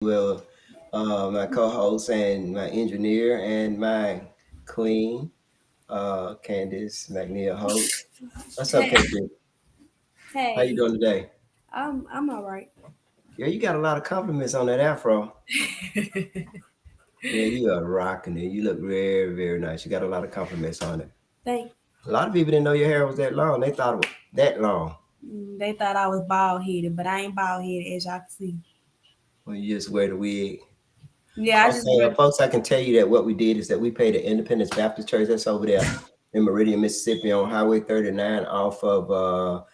Well, my co-host and my engineer and my queen, Candice McNeil Holt. What's up, Hey, KQ? How you hey, doing today? I'm all right. Yeah, you got a lot of compliments on that afro. Yeah, you are rocking it. You look very, very nice. You got a lot of compliments on it. They A lot of people didn't know your hair was that long. They thought it was that long. they thought I was bald headed, but I ain't bald headed as y'all can see. When you just wear the wig. Yeah, I just Okay, wear. folks, I can tell you that what we did is that we paid the Independence Baptist Church that's over there in Meridian, Mississippi on Highway 39 off of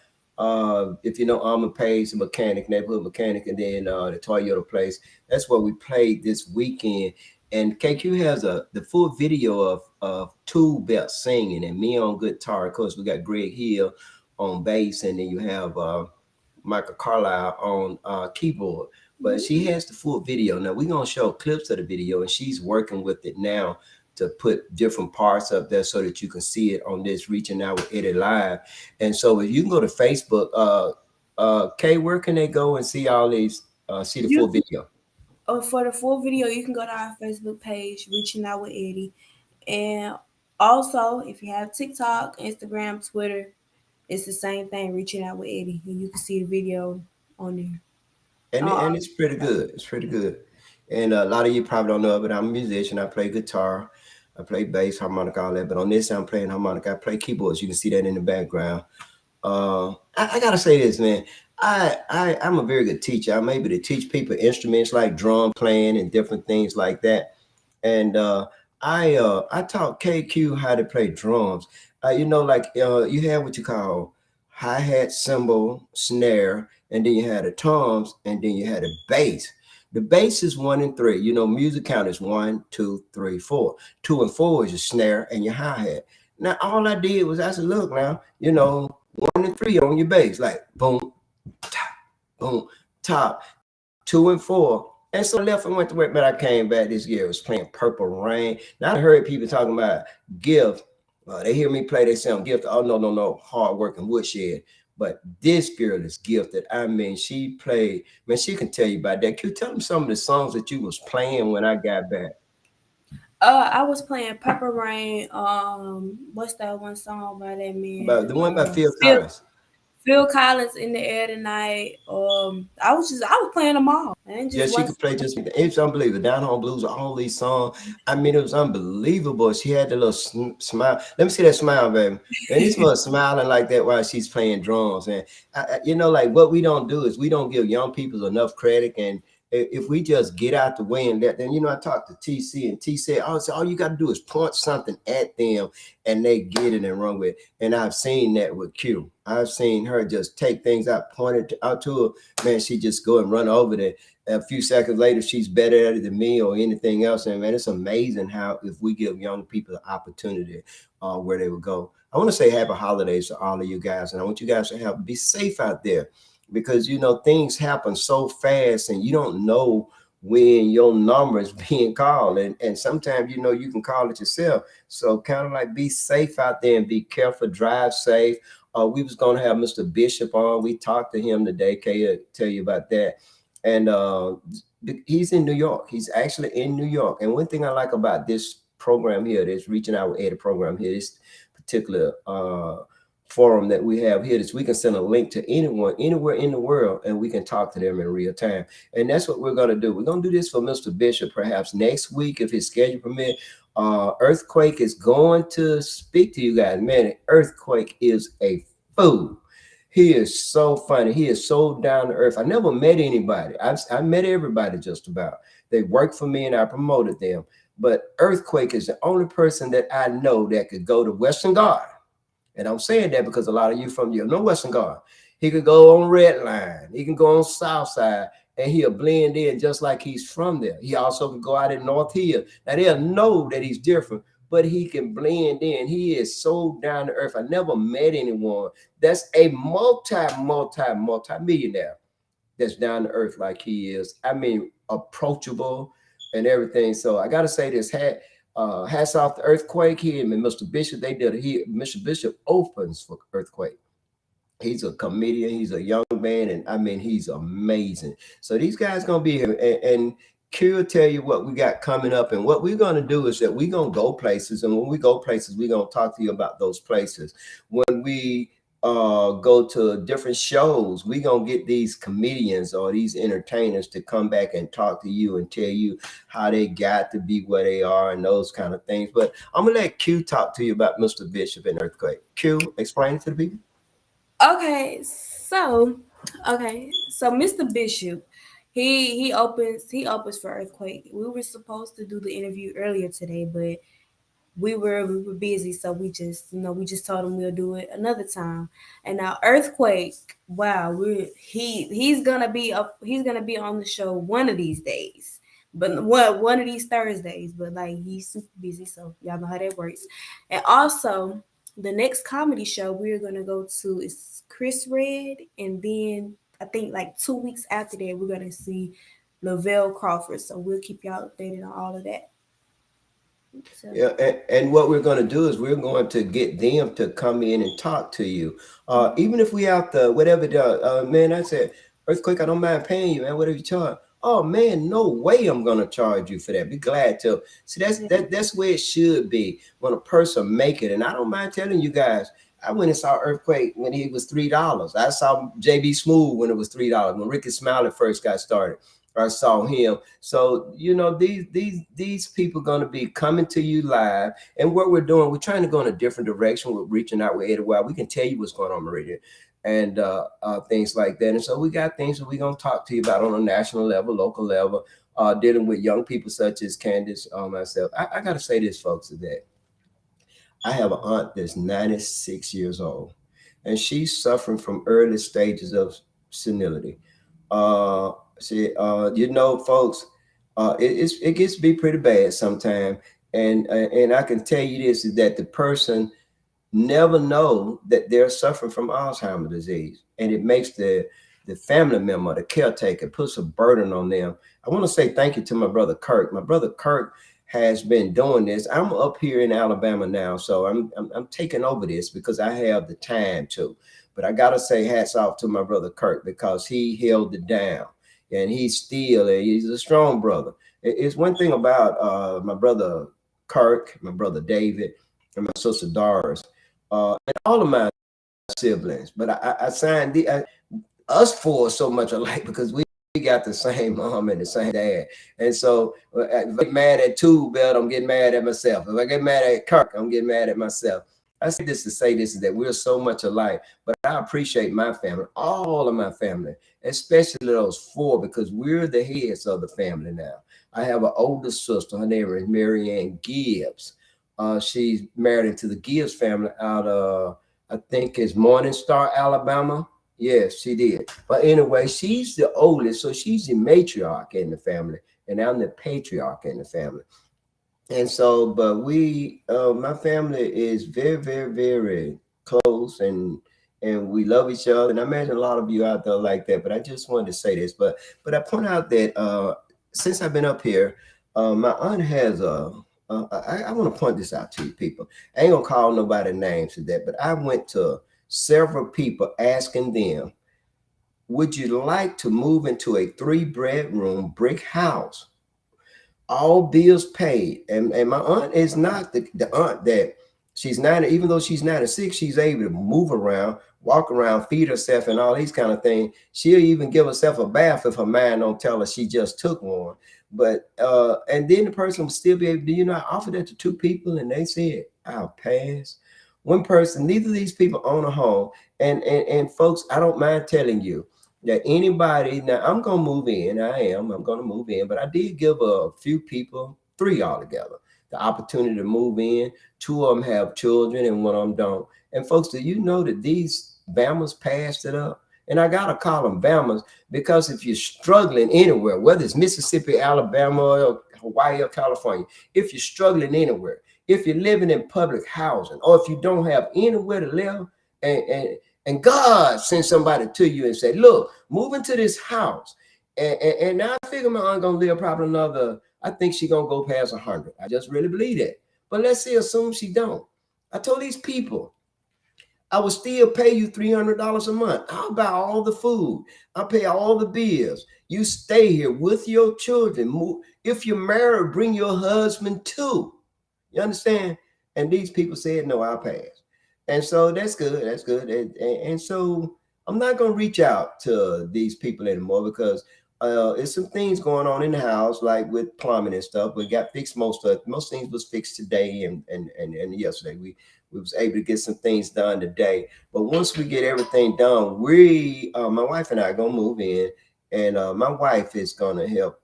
if you know Armor Page, the mechanic, neighborhood mechanic, and then the Toyota place. That's what we played this weekend. And KQ has the full video of Two Belt singing and me on guitar. Of course, we got Greg Hill on bass, and then you have Michael Carlisle on keyboard. But Mhm. she has the full video. Now we're gonna show clips of the video, and she's working with it now to put different parts up there so that you can see it on this Reaching Out with Eddie Live. And so if you can go to Facebook, Kay, where can they go and see all these see the full You video? for the full video, you can go to our Facebook page, Reaching Out with Eddie, and also if you have TikTok, Instagram, Twitter, it's the same thing, Reaching Out with Eddie, and you can see the video on there. And it's pretty good. It's pretty good. And a lot of you probably don't know, but I'm a musician. I play guitar, I play bass, harmonica, all that. But on this, I'm playing harmonica. I play keyboards. You can see that in the background. I gotta say this, man. I'm a very good teacher. I'm able to teach people instruments like drum playing and different things like that. And I taught KQ how to play drums. Like you have what you call hi hat, cymbal, snare, and then you had the toms, and then you had a bass. The bass is one and three. You know, music count is 1, 2, 3, 4. 2 and 4 is your snare and your hi hat. Now all I did was I said, look now, 1 and 3 on your bass, like boom, top, 2 and 4. And so I left and went to work, but I came back this year. I was playing Purple Rain. Now I heard people talking about Gift. They hear me play, they sound Gift. Oh, no, no, no, hard working woodshed. But this girl is gifted. I mean, she played, man, she can tell you about that. Can you tell them some of the songs that you was playing when I got back? I was playing Purple Rain. What's that one song by that About man? the one by Phil Phil Collins. Phil Collins in the air tonight. I was playing them all. And Yeah, just she one. could play just it's unbelievable. Down Home Blues, all these songs. I mean, it was unbelievable. She had the little smile. Let me see that smile, baby. And this was smiling like that while she's playing drums. And like what we don't do is we don't give young people enough credit. And if we just get out the way and let them, I talked to TC and T said, "Oh, so all you got to do is point something at them, and they get it and run with it." And I've seen that with Q. I've seen her just take things out, point it out to her. Man, she just go and run over there. A few seconds later, she's better at it than me or anything else. And man, it's amazing how if we give young people the opportunity where they would go. I want to say happy holidays to all of you guys, and I want you guys to be safe out there because things happen so fast, and you don't know when your number is being called, and sometimes you can call it yourself. So kind of like be safe out there and be careful, drive safe. We was gonna have Mr. Bishop on. We talked to him today. Can you tell you about that? And he's in New York. He's actually in New York. And one thing I like about this program here, this Reaching Out with Eddie program here, this particular forum that we have here, is we can send a link to anyone anywhere in the world, and we can talk to them in real time. And that's what we're going to do. We're going to do this for Mr. Bishop perhaps next week if his schedule permit. Earthquake is going to speak to you guys. Man, Earthquake is a fool. He is so funny. He is so down to earth. I never met anybody. I met everybody just about. They worked for me and I promoted them. But Earthquake is the only person that I know that could go to Western Guard. And I'm saying that because a lot of you know Western Guard. He could go on Red Line. He can go on South Side, and he'll blend in just like he's from there. He also can go out in North Hill. Now they'll know that he's different, but he can blend in. He is so down to earth. I never met anyone that's a multi millionaire that's down to earth like he is. I mean, approachable and everything. So I gotta say this hats off the Earthquake here and Mr. Bishop. They did Mr. Bishop opens for Earthquake. He's a comedian. He's a young man, and I mean, he's amazing. So these guys gonna be here, and Q will tell you what we got coming up, and what we're gonna do is that we're gonna go places, and when we go places, we're gonna talk to you about those places. When we go to different shows, we're gonna get these comedians or these entertainers to come back and talk to you and tell you how they got to be where they are and those kind of things. But I'm gonna let Q talk to you about Mr. Bishop and Earthquake. Q, explain it to the people. Okay, so Mr. Bishop, he opens for Earthquake. We were supposed to do the interview earlier today, but we were busy, so we just told him we'll do it another time. And now Earthquake, wow, he's gonna be on the show one of these days, but one of these Thursdays. But like he's super busy, so y'all know how that works. And also, the next comedy show we're gonna go to is Chris Red, and then I think like 2 weeks after that we're gonna see Lavelle Crawford. So we'll keep y'all updated on all of that. So. Yeah, and what we're going to do is we're going to get them to come in and talk to you. Even if we out the whatever the man, I said, Earthquake, I don't mind paying you, man. Whatever you charge. Oh man, no way I'm gonna charge you for that. Be glad to. See, that's where it should be when a person make it. And I don't mind telling you guys, I went and saw Earthquake when he was $3. I saw JB Smooth when it was $3. When Ricky Smiley first got started, I saw him. So these people going to be coming to you live, and what we're doing, we're trying to go in a different direction. We're reaching out with Eddie Wild. We can tell you what's going on, Meridian, and things like that. And so we got things that we're going to talk to you about on a national level, local level, dealing with young people such as Candace, myself. I got to say this, folks, is that I have an aunt that's 96 years old, and she's suffering from early stages of senility. Uh, folks, it gets to be pretty bad sometimes, and I can tell you this is that the person never know that they're suffering from Alzheimer's disease, and it makes the family member, the caretaker, puts a burden on them. I want to say thank you to my brother Kirk. My brother Kirk has been doing this. I'm up here in Alabama now, so I'm taking over this because I have the time to. But I gotta say hats off to my brother Kirk because he held it down, and he's a strong brother. It's one thing about my brother Kirk, my brother David, and my sister Doris, and all of my siblings. But I signed us four so much alike because we got the same mom and the same dad. And so if I get mad at Two Belt, I'm getting mad at myself. If I get mad at Kirk, I'm getting mad at myself. I say this to say this is that we're so much alike, but I appreciate my family, all of my family, especially those four, because we're the heads of the family now. I have an older sister. Her name is Marianne Gibbs. She's married into the Gibbs family out of, I think it's Morningstar, Alabama. Yes, she did. But anyway, she's the oldest, so she's the matriarch in the family, and I'm the patriarch in the family. And so, but my family is very, very, very close, and we love each other. And I imagine a lot of you out there like that. But I just wanted to say this. But I point out that since I've been up here, my aunt has a. I want to point this out to you people. I ain't gonna call nobody names to that, but I went to several people asking them, would you like to move into a 3-bedroom brick house, all bills paid? And my aunt is not the aunt that she's 90, even though she's 96, she's able to move around, walk around, feed herself, and all these kind of things. She'll even give herself a bath if her mind don't tell her she just took one. But and then the person will still be able to, I offered that to 2 people, and they said, I'll pass. One person, neither of these people own a home. And folks, I don't mind telling you that anybody, now I'm gonna move in. I'm gonna move in, but I did give a few people, 3 altogether, the opportunity to move in. 2 of them have children and 1 of them don't. And folks, do you know that these Bamas passed it up? And I gotta call them Bamas because if you're struggling anywhere, whether it's Mississippi, Alabama, or Hawaii, or California, if you're struggling anywhere, if you're living in public housing, or if you don't have anywhere to live, and God sends somebody to you and say, look, move into this house. And now I figure my aunt gonna live probably another, I think she gonna go past 100. I just really believe that. But let's say assume she don't. I told these people, I will still pay you $300 a month. I'll buy all the food. I'll pay all the bills. You stay here with your children. Move. If you're married, bring your husband too. You understand? And these people said, no, I'll pass. And so that's good. That's good. And so I'm not going to reach out to these people anymore because there's some things going on in the house, like with plumbing and stuff. We got fixed most of it. Most things was fixed today and yesterday. We was able to get some things done today. But once we get everything done, my wife and I are gonna move in, and my wife is gonna help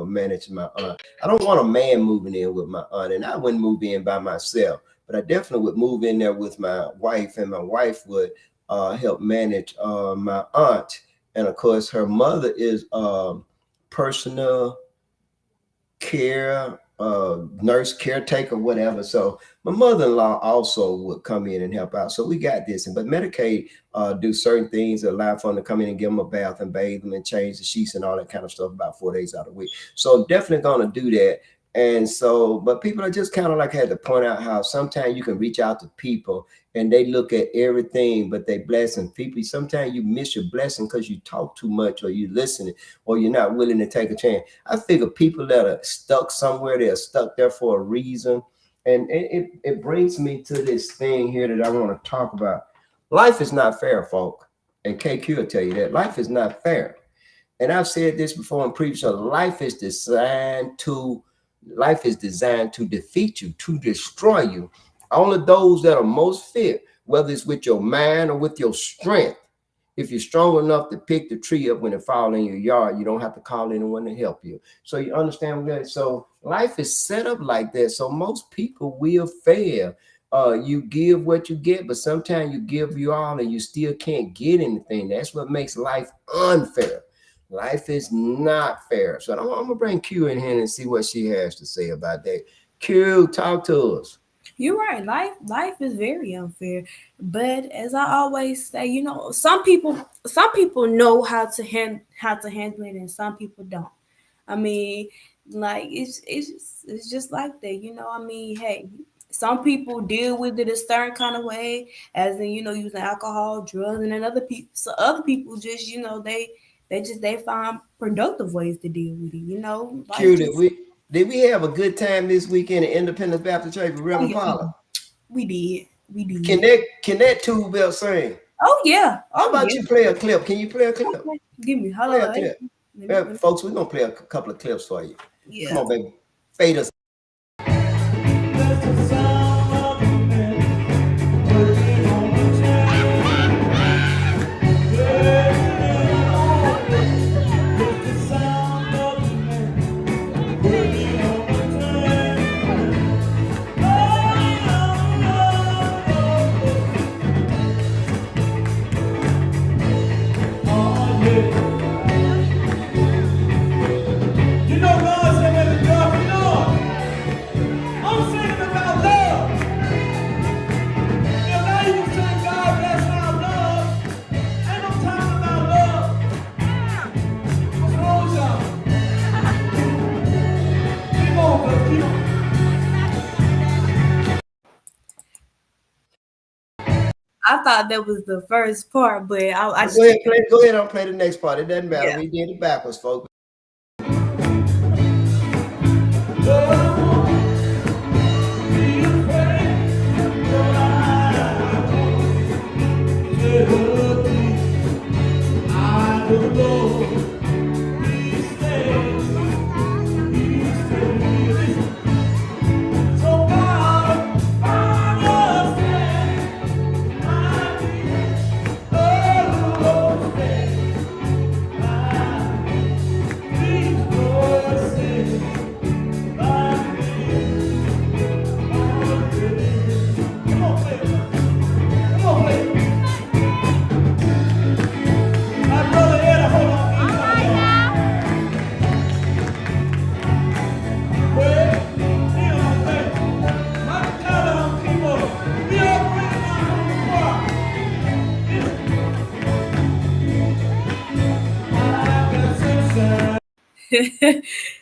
manage my aunt. I don't want a man moving in with my aunt, and I wouldn't move in by myself, but I definitely would move in there with my wife, and my wife would help manage my aunt. And of course, her mother is personal care, nurse caretaker, whatever. So my mother-in-law also would come in and help out. So we got this. But Medicaid do certain things that allow for them to come in and give them a bath and bathe them and change the sheets and all that kind of stuff about 4 days out of the week. So I'm definitely going to do that. And so, but people are just kind of like had to point out how sometimes you can reach out to people and they look at everything, but they blessing people. Sometimes you miss your blessing because you talk too much or you listening or you're not willing to take a chance. I figure people that are stuck somewhere, they're stuck there for a reason. And it brings me to this thing here that I want to talk about. Life is not fair, folk. And KQ will tell you that. Life is not fair. And I've said this before in previous shows. Life is designed to defeat you, to destroy you. Only those that are most fit, whether it's with your mind or with your strength. If you're strong enough to pick the tree up when it falls in your yard, you don't have to call anyone to help you. So you understand that? So life is set up like that. So most people will fail. You give what you get, but sometimes you give you all and you still can't get anything. That's what makes life unfair. Life is not fair. So I'm going to bring Q in here and see what she has to say about that. Q, talk to us. You're right. Life is very unfair. But as I always say, some people know how to handle it and some people don't. I mean, like it's just like that. I mean, hey, some people deal with it a certain kind of way, as in, using alcohol, drugs, and then other people just, they find productive ways to deal with it. Q, did we have a good time this weekend at Independence Baptist Church with Reverend Paula? We did. Can that tube belt sing? Oh yeah. How about you play a clip? Can you play a clip? Okay. Give me play a clip. Folks, we're gonna play a couple of clips for you. Yeah. Come on, baby. Fade us. I thought that was the first part, but I just go ahead and play the next part. It doesn't matter. Yeah. We did it backwards, folks.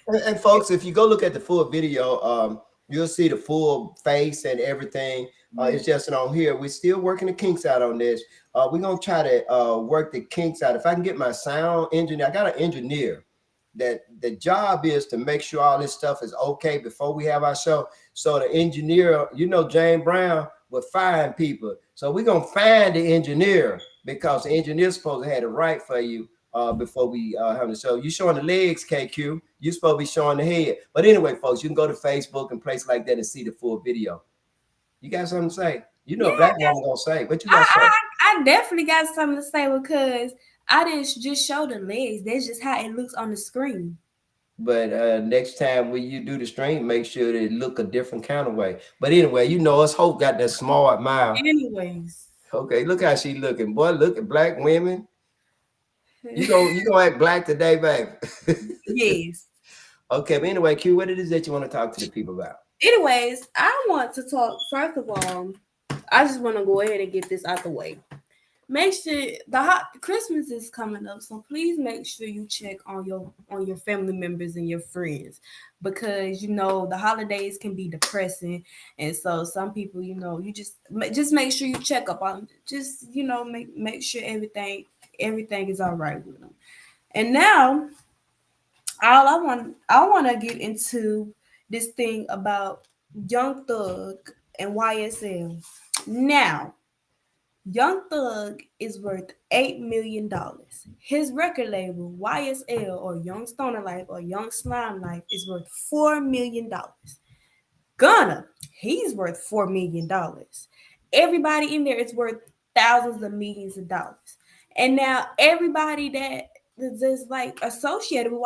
And folks, if you go look at the full video, You'll see the full face and everything. It's just on here. We're still working the kinks out on this. We're gonna try to work the kinks out. If I can get my sound engineer, I got an engineer that the job is to make sure all this stuff is okay before we have our show. So the engineer, you know, James Brown would find people. So we're gonna find the engineer because the engineer's supposed to have it right for you before we have the show. You showing the legs, KQ. You supposed to be showing the head. But anyway, folks, you can go to Facebook and places like that and see the full video. You got something to say? You know, Yeah, a black woman gonna say. What you I, got to say? I definitely got something to say because I didn't just show the legs. That's just how it looks on the screen. But next time when you do the stream, make sure that it look a different kind of way. But anyway, you know, us Hope got that smart mouth. Anyways. Okay, look how she looking. Boy, look at black women. You gonna act black today, baby. Yes. Okay, but anyway, Q, what it is that you want to talk to the people about? Anyways, I want to talk. First of all, I just want to go ahead and get this out the way. Make sure Christmas is coming up, so please make sure you check on your family members and your friends, because you know the holidays can be depressing, and so some people, you know, you just make sure you check up on, just, you know, make sure everything is all right with them. And now, all I want to get into this thing about Young Thug and YSL. Now, Young Thug is worth $8 million. His record label, YSL or Young Stoner Life or Young Slime Life, is worth $4 million. Gunna, he's worth $4 million. Everybody in there is worth thousands of millions of dollars. And now everybody that's like associated with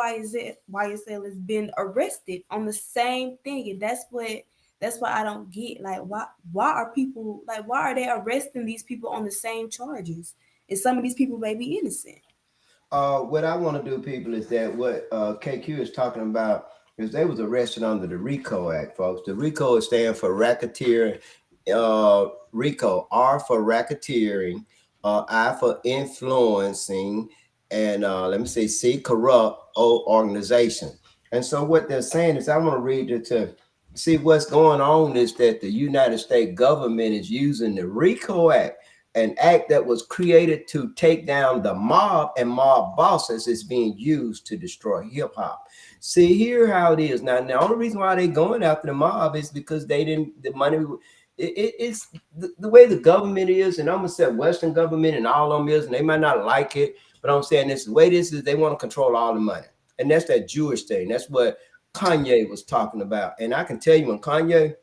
YSL has been arrested on the same thing. And that's why I don't get, like, why are people, like, why are they arresting these people on the same charges? And some of these people may be innocent. What I want to do, people, is that what KQ is talking about is they was arrested under the RICO Act, folks. The RICO is stand for racketeering. RICO, R for racketeering, I for influencing, and let me say C, corrupt, O, organization. And so what they're saying is, I want to read it to see what's going on is that the United States government is using the RICO Act, an act that was created to take down the mob and mob bosses, is being used to destroy hip hop. See here how it is now. The only reason why they going after the mob is because they didn't the money. It's the way the government is, and I'm gonna say Western government and all of them is, and they might not like it, but I'm saying this, the way this is, they want to control all the money, and that's that Jewish thing. That's what Kanye was talking about. And I can tell you, when Kanye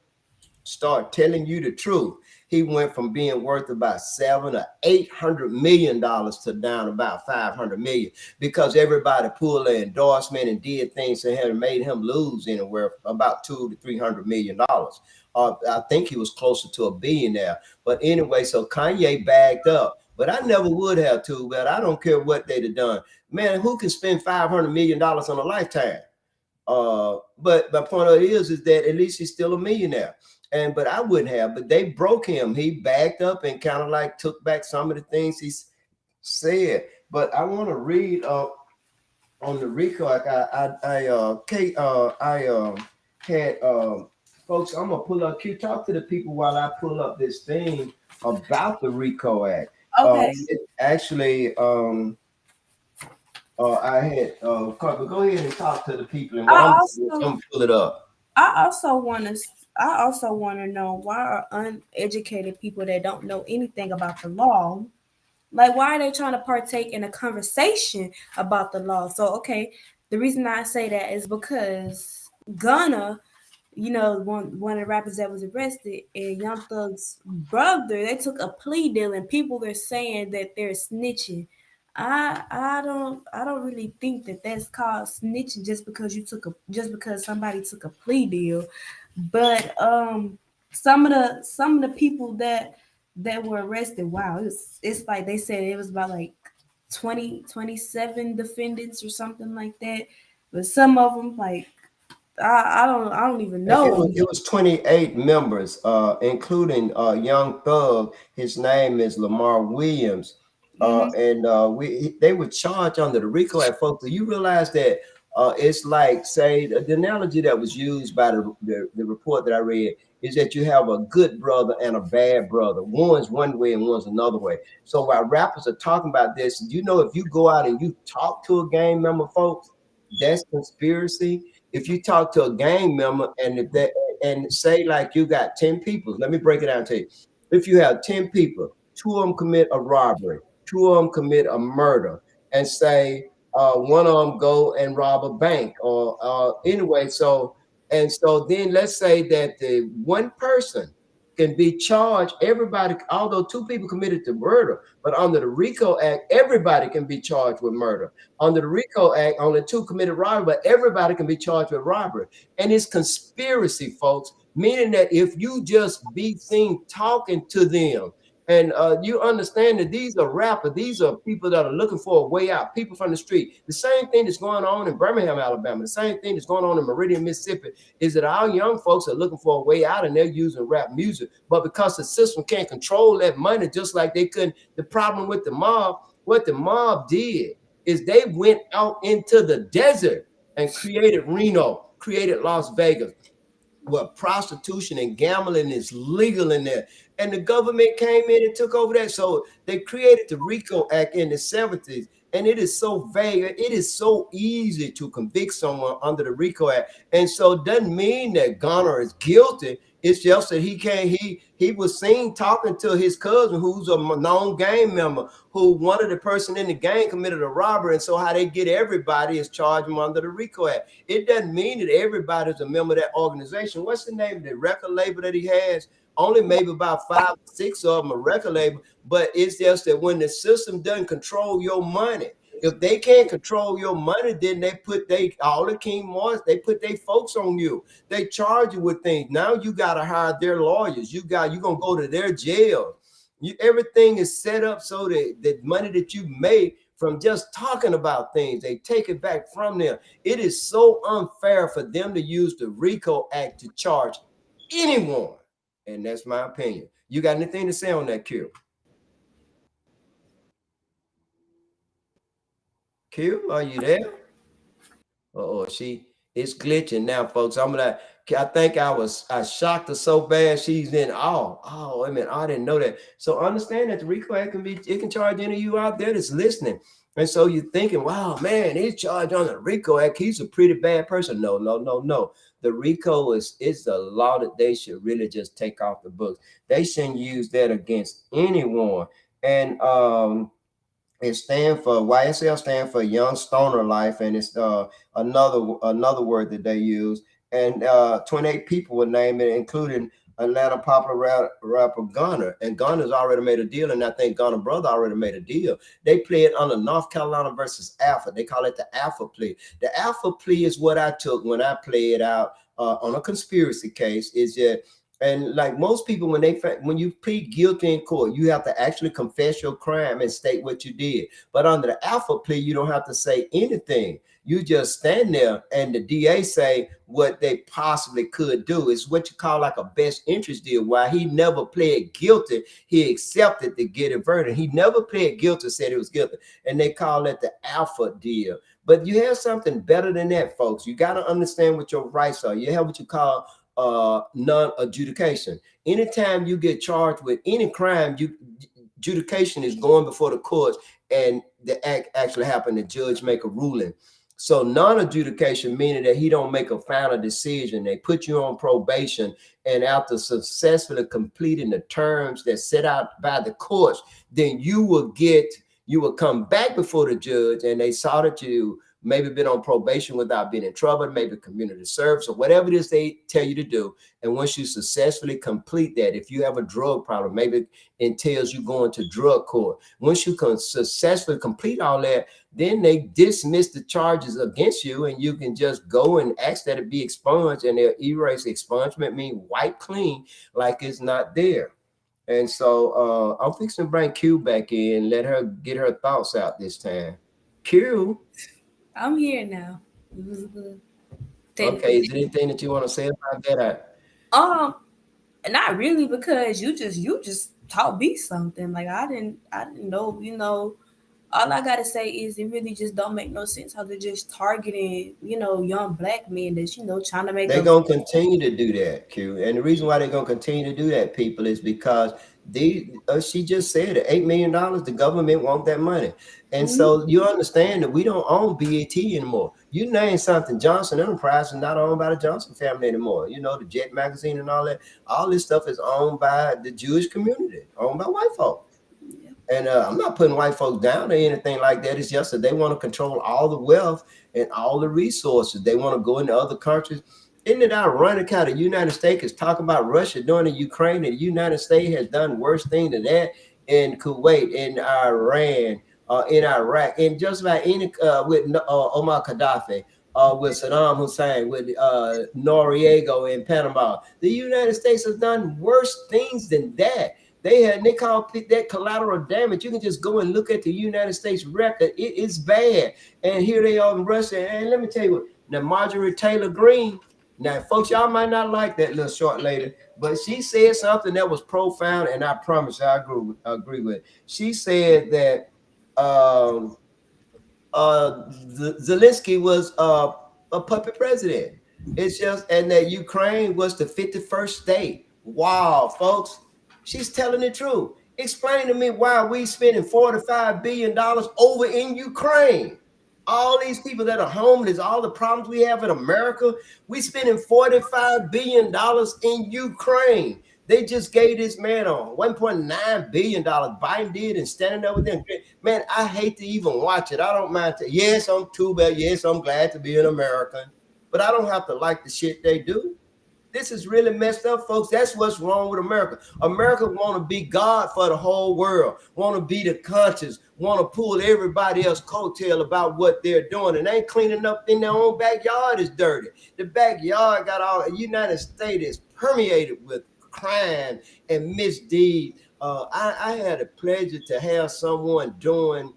start telling you the truth, he went from being worth about $700 or $800 million to down about 500 million, because everybody pulled an endorsement and did things that had made him lose anywhere about $200 to $300 million. I think he was closer to $1 billion now. But anyway, so Kanye bagged up. But I never would have to, but I don't care what they'd have done. Man, who can spend $500 million on a lifetime? But my point of it is that at least he's still a millionaire. But I wouldn't have, but they broke him. He backed up and kind of like took back some of the things he said. But I want to read on the RICO. Like I had folks. I'm gonna pull up. Q, talk to the people while I pull up this thing about the RICO Act. Okay. Actually, I had but go ahead and talk to the people, and I I'm gonna pull it up. I also want to know, why are uneducated people that don't know anything about the law, like, why are they trying to partake in a conversation about the law? So, okay, the reason I say that is because Gunna, you know, one of the rappers that was arrested, and Young Thug's brother, they took a plea deal, and people are saying that they're snitching. I don't really think that that's called snitching just because somebody took a plea deal. But some of the people that were arrested, wow, it's like they said it was about like 27 defendants or something like that. But some of them, like, I don't even know. It was 28 members, including Young Thug. His name is Lamar Williams. Mhm. And they were charged under the RICO Act, folks. Do you realize that It's like, say, the analogy that was used by the report that I read is that you have a good brother and a bad brother. One's one way and one's another way. So while rappers are talking about this, you know, if you go out and you talk to a gang member, folks, that's conspiracy. If you talk to a gang member and if that and say like you got 10 people, let me break it down to you. If you have 10 people, two of them commit a robbery, two of them commit a murder, and say one of them go and rob a bank or anyway. So then let's say that the one person can be charged. Everybody, although two people committed to murder, but under the RICO Act, everybody can be charged with murder. Under the RICO Act, only two committed robbery, but everybody can be charged with robbery. And it's conspiracy, folks, meaning that if you just be seen talking to them, and you understand that these are rappers, these are people that are looking for a way out, people from the street. The same thing that's going on in Birmingham, Alabama, the same thing that's going on in Meridian, Mississippi, is that our young folks are looking for a way out and they're using rap music. But because the system can't control that money, just like they couldn't, the problem with the mob, what the mob did is they went out into the desert and created Reno, created Las Vegas, where prostitution and gambling is legal in there. And the government came in and took over that. So they created the RICO Act in the 70s. And it is so vague. It is so easy to convict someone under the RICO Act. And so it doesn't mean that Gunner is guilty. It's just that he was seen talking to his cousin, who's a known gang member, who one of the person in the gang committed a robbery. And so how they get everybody is charge them under the RICO Act. It doesn't mean that everybody's a member of that organization. What's the name of the record label that he has? Only maybe about 5 or 6 of them a record label, but it's just that when the system doesn't control your money, if they can't control your money, then they put all the King Morris, they put their folks on you. They charge you with things. Now you gotta hire their lawyers. You're gonna go to their jail. Everything is set up so that the money that you make from just talking about things, they take it back from them. It is so unfair for them to use the RICO Act to charge anyone. And that's my opinion. You got anything to say on that, Q? Q, are you there? Oh, it's glitching now, folks. I think I shocked her so bad she's in awe. Oh, I mean, I didn't know that. So understand that the RICO Act it can charge any of you out there that's listening. And so you're thinking, wow, man, he's charged on the RICO Act. He's a pretty bad person. No. The RICO is a law that they should really just take off the books. They shouldn't use that against anyone. And it stands for YSL stand for Young Stoner Life, and it's another word that they use. And 28 people were named, including Atlanta popular rapper Gunner. And Gunner's already made a deal, and I think Gunner brother already made a deal. They played on the North Carolina versus Alpha. They call it the Alpha plea. The Alpha plea is what I took when I played out on a conspiracy case. Is that and like most people, when you plead guilty in court, you have to actually confess your crime and state what you did. But under the Alpha plea, you don't have to say anything. You just stand there and the DA say what they possibly could do. It's what you call like a best interest deal. While he never pled guilty, he accepted to get a verdict. He never pled guilty, said he was guilty. And they call it the Alpha deal. But you have something better than that, folks. You got to understand what your rights are. You have what you call non-adjudication. Anytime you get charged with any crime, adjudication is going before the courts and the act actually happened, the judge make a ruling. So non-adjudication meaning that he don't make a final decision. They put you on probation, and after successfully completing the terms that set out by the courts, then you will come back before the judge, and they saw that you maybe been on probation without being in trouble, maybe community service or whatever it is they tell you to do. And once you successfully complete that, if you have a drug problem, maybe it entails you going to drug court. Once you can successfully complete all that, then they dismiss the charges against you, and you can just go and ask that it be expunged, and they'll erase. Expungement mean wipe clean, like it's not there. And so I'm fixing to bring Q back in, let her get her thoughts out this time. Q. I'm here now. It was good. Okay, is there anything that you want to say about that? Not really, because you just taught me something. Like I didn't know, All I gotta say is it really just don't make no sense how they're just targeting, young black men that's, trying to make They're a. gonna continue to do that, Q. And the reason why they're gonna continue to do that, people, is because she just said it, $8 million. The government want that money, and Mhm. so you understand that we don't own BET anymore. You name something, Johnson Enterprise is not owned by the Johnson family anymore. You know, the Jet magazine and all that. All this stuff is owned by the Jewish community, owned by white folks. Yeah. And I'm not putting white folks down or anything like that. It's just that they want to control all the wealth and all the resources. They want to go into other countries. Isn't it ironic how the United States is talking about Russia doing in Ukraine, and the United States has done worse thing than that in Kuwait, in Iran, in Iraq, and just about any with Omar Gaddafi, with Saddam Hussein, with Noriega in Panama. The United States has done worse things than that. They call that collateral damage. You can just go and look at the United States record. It is bad. And here they are in Russia. And let me tell you what, now Marjorie Taylor Greene. Now, folks, y'all might not like that little short lady, but she said something that was profound, and I promise I agree with it. She said that Zelensky was a puppet president. It's just, and that Ukraine was the 51st state. Wow, folks, she's telling the truth. Explain to me why we spending $45 billion over in Ukraine. All these people that are homeless, all the problems we have in America, we spending $45 billion in Ukraine. They just gave this man a $1.9 billion. Biden did, and standing there with them. Man, I hate to even watch it. I don't mind. Yes, I'm too bad. Yes, I'm glad to be an American, but I don't have to like the shit they do. This is really messed up, folks. That's what's wrong with America. America want to be God for the whole world, want to be the conscious, want to pull everybody else coattail about what they're doing, and ain't cleaning up in their own backyard is dirty. The backyard got all, the United States is permeated with crime and misdeed. I had a pleasure to have someone doing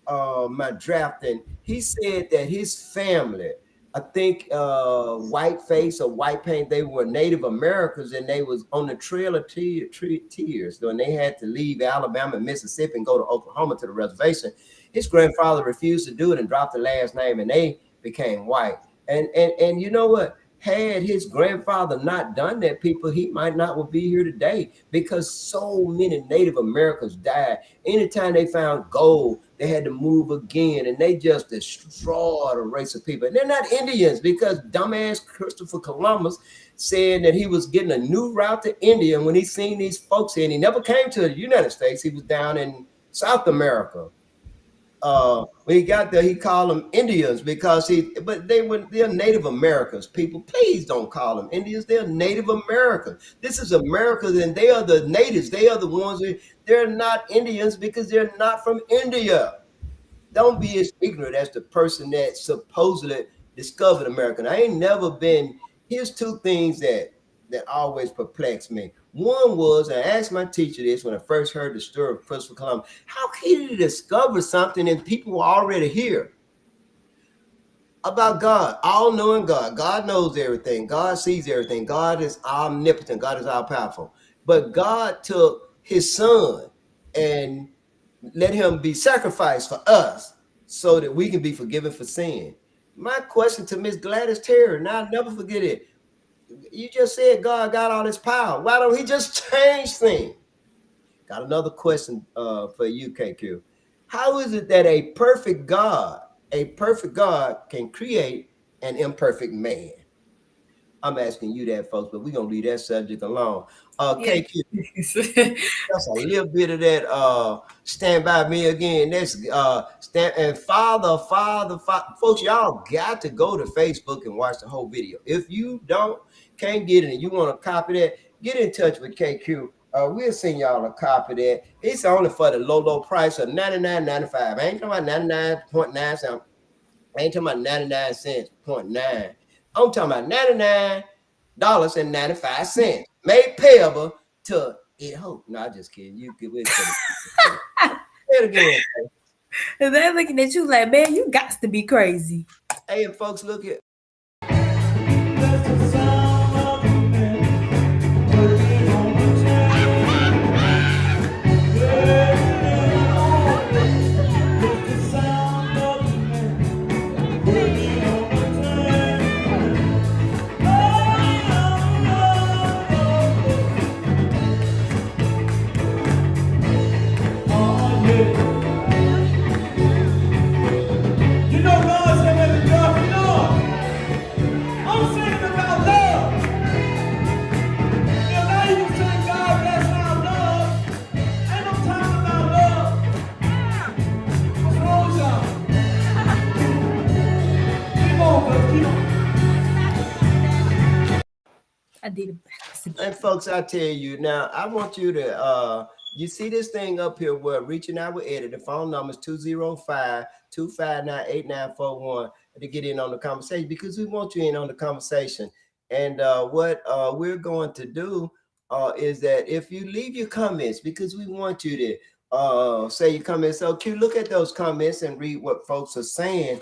my drafting. He said that his family, I think Whiteface or White Paint, they were Native Americans, and they was on the Trail of Tears when they had to leave Alabama and Mississippi and go to Oklahoma to the reservation. His grandfather refused to do it and dropped the last name, and they became white. And you know what? Had his grandfather not done that, people, he might not would be here today, because so many Native Americans died. Anytime they found gold, they had to move again, and they just destroyed a race of people. And they're not Indians, because dumbass Christopher Columbus said that he was getting a new route to India. And when he seen these folks here, and he never came to the United States, he was down in South America. When he got there, he called them Indians because they're Native Americans. People, please don't call them Indians. They're Native Americans. This is America, and they are the natives. They are the ones they're not Indians because they're not from India. Don't be as ignorant as the person that supposedly discovered America. I ain't never been. Here's two things that always perplex me. One was, I asked my teacher this when I first heard the story of Christopher Columbus. How can he discover something and people were already here? About God, all-knowing God. God knows everything. God sees everything. God is omnipotent. God is all-powerful. But God took his son and let him be sacrificed for us so that we can be forgiven for sin. My question to Miss Gladys Terry, and I'll never forget it. You just said God got all this power. Why don't he just change things? Got another question for you, KQ. How is it that a perfect God can create an imperfect man? I'm asking you that, folks, but we're going to leave that subject alone. KQ, that's a little bit of that Stand By Me Again. That's and Father. Folks, y'all got to go to Facebook and watch the whole video. If you can't get it and you want to copy that, get in touch with KQ. We'll send y'all a copy of that. It's only for the low price of $99.95. I ain't talking about 99.9 cents. I ain't talking about 99 cents, 0.9. I'm talking about $99.95, made payable to Ed Hope. No, I'm just kidding. You could win. Say it again. And they're looking at you like, man, you got to be crazy. Hey, and folks, look at. I did it backwards And again. folks, I tell you now, I want you to you see this thing up here where reaching out with Eddie. The phone number is 205-259-8941 to get in on the conversation because we want you in on the conversation. And what we're going to do is that if you leave your comments, because we want you to say your comments. So Q, look at those comments and read what folks are saying.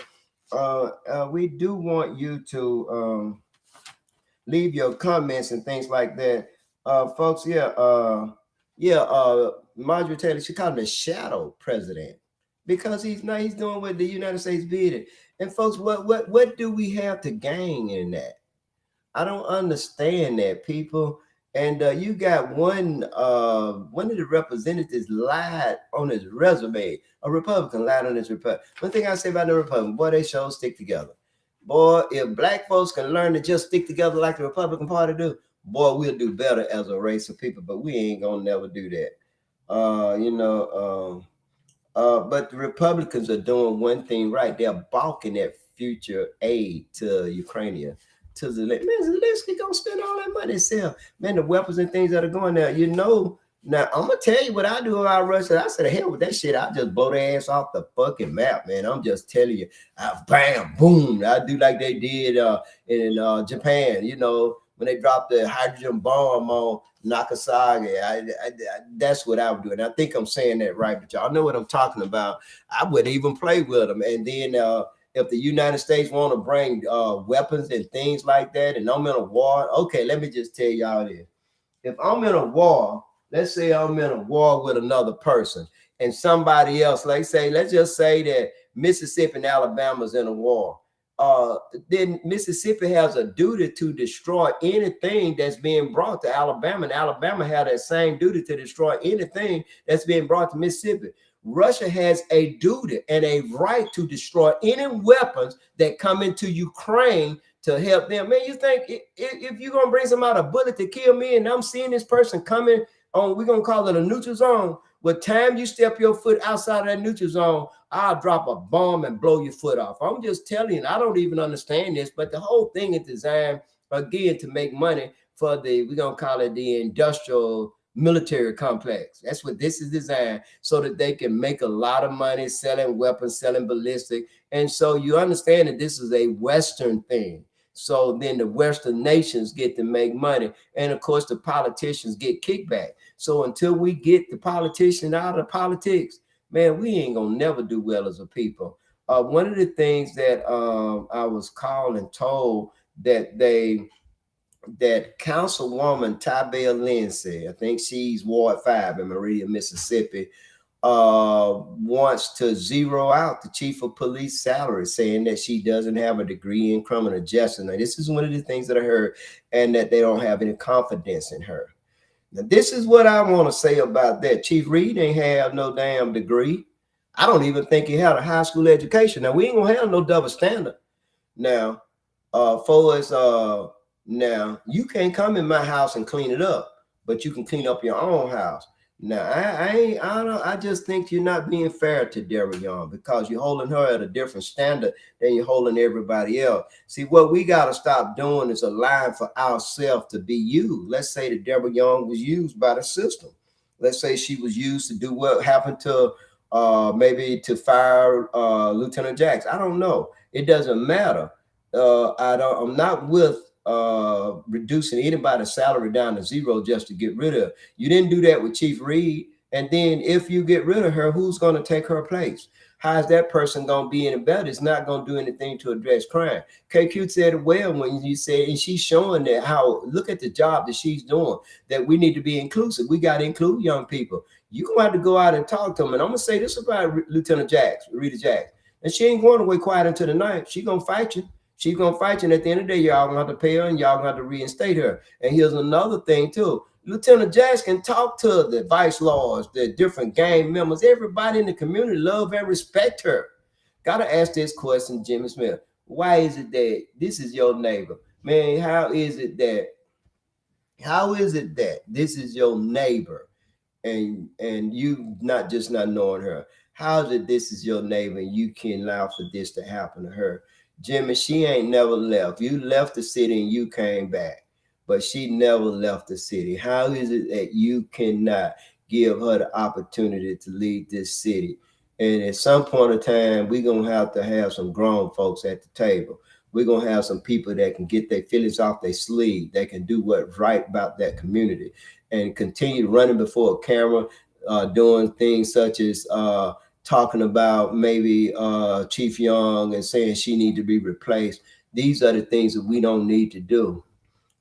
We do want you to leave your comments and things like that. Folks, Marjorie Taylor, she called him the shadow president because he's doing what the United States did. And folks, what do we have to gain in that? I don't understand that, people. And you got one of the representatives lied on his resume. A Republican lied on his Republican. One thing I say about the Republican, boy, they sure stick together. Boy, if black folks can learn to just stick together like the Republican Party do, boy, we'll do better as a race of people. But we ain't gonna never do that. But the Republicans are doing one thing right. They're balking at future aid to Ukraine. To Zelensky, man, Zelensky gonna spend all that money himself. Man, the weapons and things that are going there. Now I'm gonna tell you what I do about Russia. I said, hell with that shit. I just blow their ass off the fucking map, man. I'm just telling you. Bam, boom. I do like they did in Japan. When they dropped the hydrogen bomb on Nagasaki. That's what I would do. And I think I'm saying that right, but y'all know what I'm talking about. I would even play with them. And then if the United States want to bring weapons and things like that, and I'm in a war, okay, let me just tell y'all this. If I'm in a war, let's say I'm in a war with another person and somebody else, let's just say that Mississippi and Alabama's in a war. Then Mississippi has a duty to destroy anything that's being brought to Alabama, and Alabama had that same duty to destroy anything that's being brought to Mississippi. Russia has a duty and a right to destroy any weapons that come into Ukraine to help them. Man, you think if you're going to bring somebody a bullet to kill me and I'm seeing this person coming on, we're going to call it a neutral zone. What time you step your foot outside of that neutral zone, I'll drop a bomb and blow your foot off. I'm just telling you, I don't even understand this, but the whole thing is designed, again, to make money for we're going to call it the industrial military complex. That's what this is designed, so that they can make a lot of money selling weapons, selling ballistic. And so you understand that this is a Western thing. So then the Western nations get to make money. And of course, the politicians get kickback. So until we get the politician out of politics, man, we ain't gonna never do well as a people. One of the things that I was called and told that Councilwoman Tybell Lindsay, I think she's Ward 5 in Maria, Mississippi, wants to zero out the chief of police salary, saying that she doesn't have a degree in criminal justice. Now, this is one of the things that I heard, and that they don't have any confidence in her. Now, this is what I want to say about that. Chief Reed ain't have no damn degree. I don't even think he had a high school education. Now, we ain't gonna have no double standard. Now, now you can't come in my house and clean it up, but you can clean up your own house. Now, I just think you're not being fair to Deborah Young, because you're holding her at a different standard than you're holding everybody else. See, what we got to stop doing is allowing for ourselves to be used. Let's say that Deborah Young was used by the system. Let's say she was used to do what happened to maybe to fire Lieutenant Jackson. I don't know. It doesn't matter. I'm not with reducing anybody's salary down to zero just to get rid of her. You didn't do that with Chief Reed. And then if you get rid of her, who's going to take her place? How is that person going to be any better? It's not going to do anything to address crime. KQ said it well when you said, and she's showing that how, look at the job that she's doing, that we need to be inclusive. We got to include young people. You're going to have to go out and talk to them. And I'm going to say this about Lieutenant Jackson, Rita Jackson. And she ain't going away quiet until the night. She's going to fight you. She's going to fight you. And at the end of the day, y'all going to have to pay her and y'all going to have to reinstate her. And here's another thing, too. Lieutenant Jackson can talk to the vice lords, the different gang members. Everybody in the community love and respect her. Got to ask this question, Jimmy Smith. Why is it that this is your neighbor? Man, how is it that this is your neighbor and you not knowing her? How is it this is your neighbor and you can allow for this to happen to her? Jimmy, she ain't never left. You left the city and you came back. but she never left the city. How is it that you cannot give her the opportunity to lead this city? And at some point in time, we're going to have some grown folks at the table. We're going to have some people that can get their feelings off their sleeve, that can do what's right about that community and continue running before a camera, doing things such as talking about maybe Chief Young and saying she need to be replaced. These are the things that we don't need to do.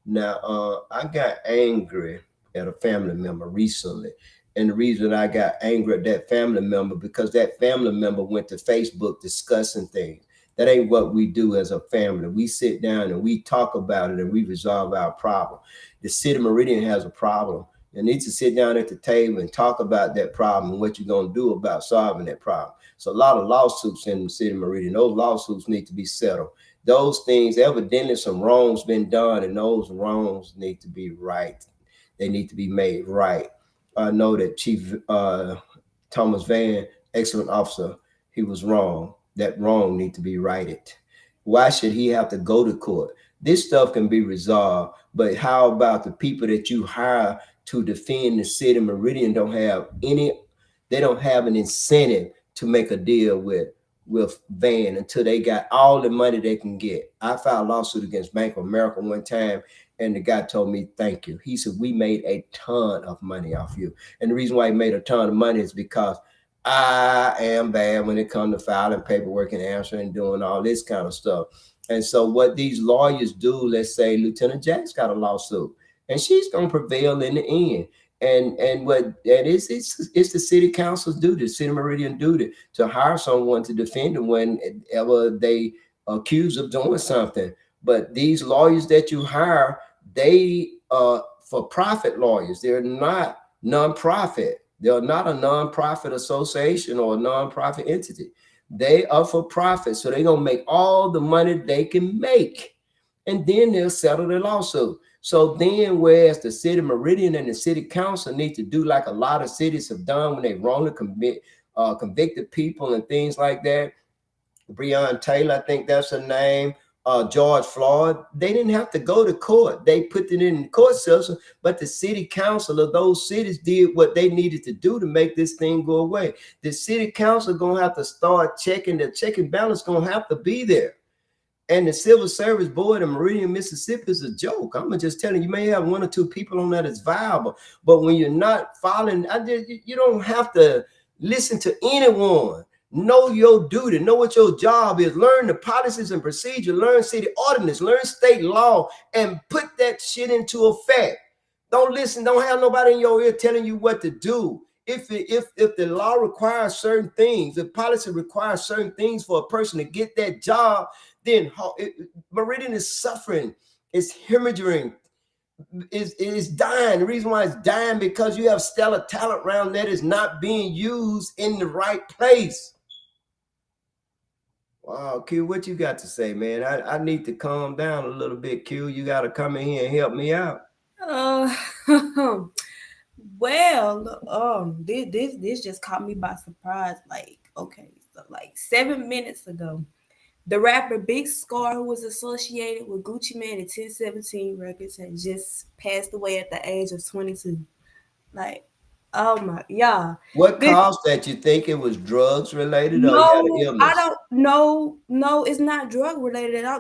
Now, I got angry at a family member recently. And the reason I got angry at that family member, because that family member went to Facebook discussing things. That ain't what we do as a family. We sit down and we talk about it and we resolve our problem. The city of Meridian has a problem. You need to sit down at the table and talk about that problem and what you're going to do about solving that problem. So a lot of lawsuits in the city of Meridian. Those lawsuits need to be settled. Those things, evidently some wrongs been done, and those wrongs need to be right. They need to be made right. I know that Chief Thomas Van, excellent officer, he was wrong. That wrong need to be righted. Why should he have to go to court? This stuff can be resolved, but how about the people that you hire to defend the city of Meridian they don't have an incentive to make a deal with Van until they got all the money they can get. I filed a lawsuit against Bank of America one time, and the guy told me, thank you. He said, we made a ton of money off you. And the reason why he made a ton of money is because I am bad when it comes to filing paperwork and answering and doing all this kind of stuff. And so what these lawyers do, let's say Lieutenant Jack's got a lawsuit, and she's going to prevail in the end. And what that is, it's the city council's duty, the city of Meridian duty, to hire someone to defend them whenever they accused of doing something. But these lawyers that you hire, they are for-profit lawyers. They're not nonprofit. They're not a nonprofit association or a nonprofit entity. They are for profit. So they're going to make all the money they can make, and then they'll settle the lawsuit. So then, whereas the city of Meridian and the city council need to do like a lot of cities have done when they wrongly convicted people and things like that. Breonna Taylor, I think that's her name. George Floyd, they didn't have to go to court. They put it in the court system, but the city council of those cities did what they needed to do to make this thing go away. The city council gonna have to start checking. The check and balance gonna have to be there. And the Civil Service Board in Meridian, Mississippi is a joke. I'm just telling you, you may have one or two people on that that's viable, but when you're not following, you don't have to listen to anyone. Know your duty, know what your job is, learn the policies and procedure, learn city ordinance, learn state law, and put that shit into effect. Don't listen, don't have nobody in your ear telling you what to do. If the law requires certain things, if policy requires certain things for a person to get that job, then Meridian is suffering, it's hemorrhaging, is dying. The reason why it's dying because you have stellar talent around that is not being used in the right place. Wow, Q, what you got to say, man? I need to calm down a little bit, Q. You got to come in here and help me out. Well, this just caught me by surprise. Like, okay, so like 7 minutes ago, the rapper Big Scar, who was associated with Gucci Mane and 1017 Records, had just passed away at the age of 22. Like, oh my, yeah. What caused that? You think it was drugs related, or No, you had an I illness? don't. No, it's not drug related at all.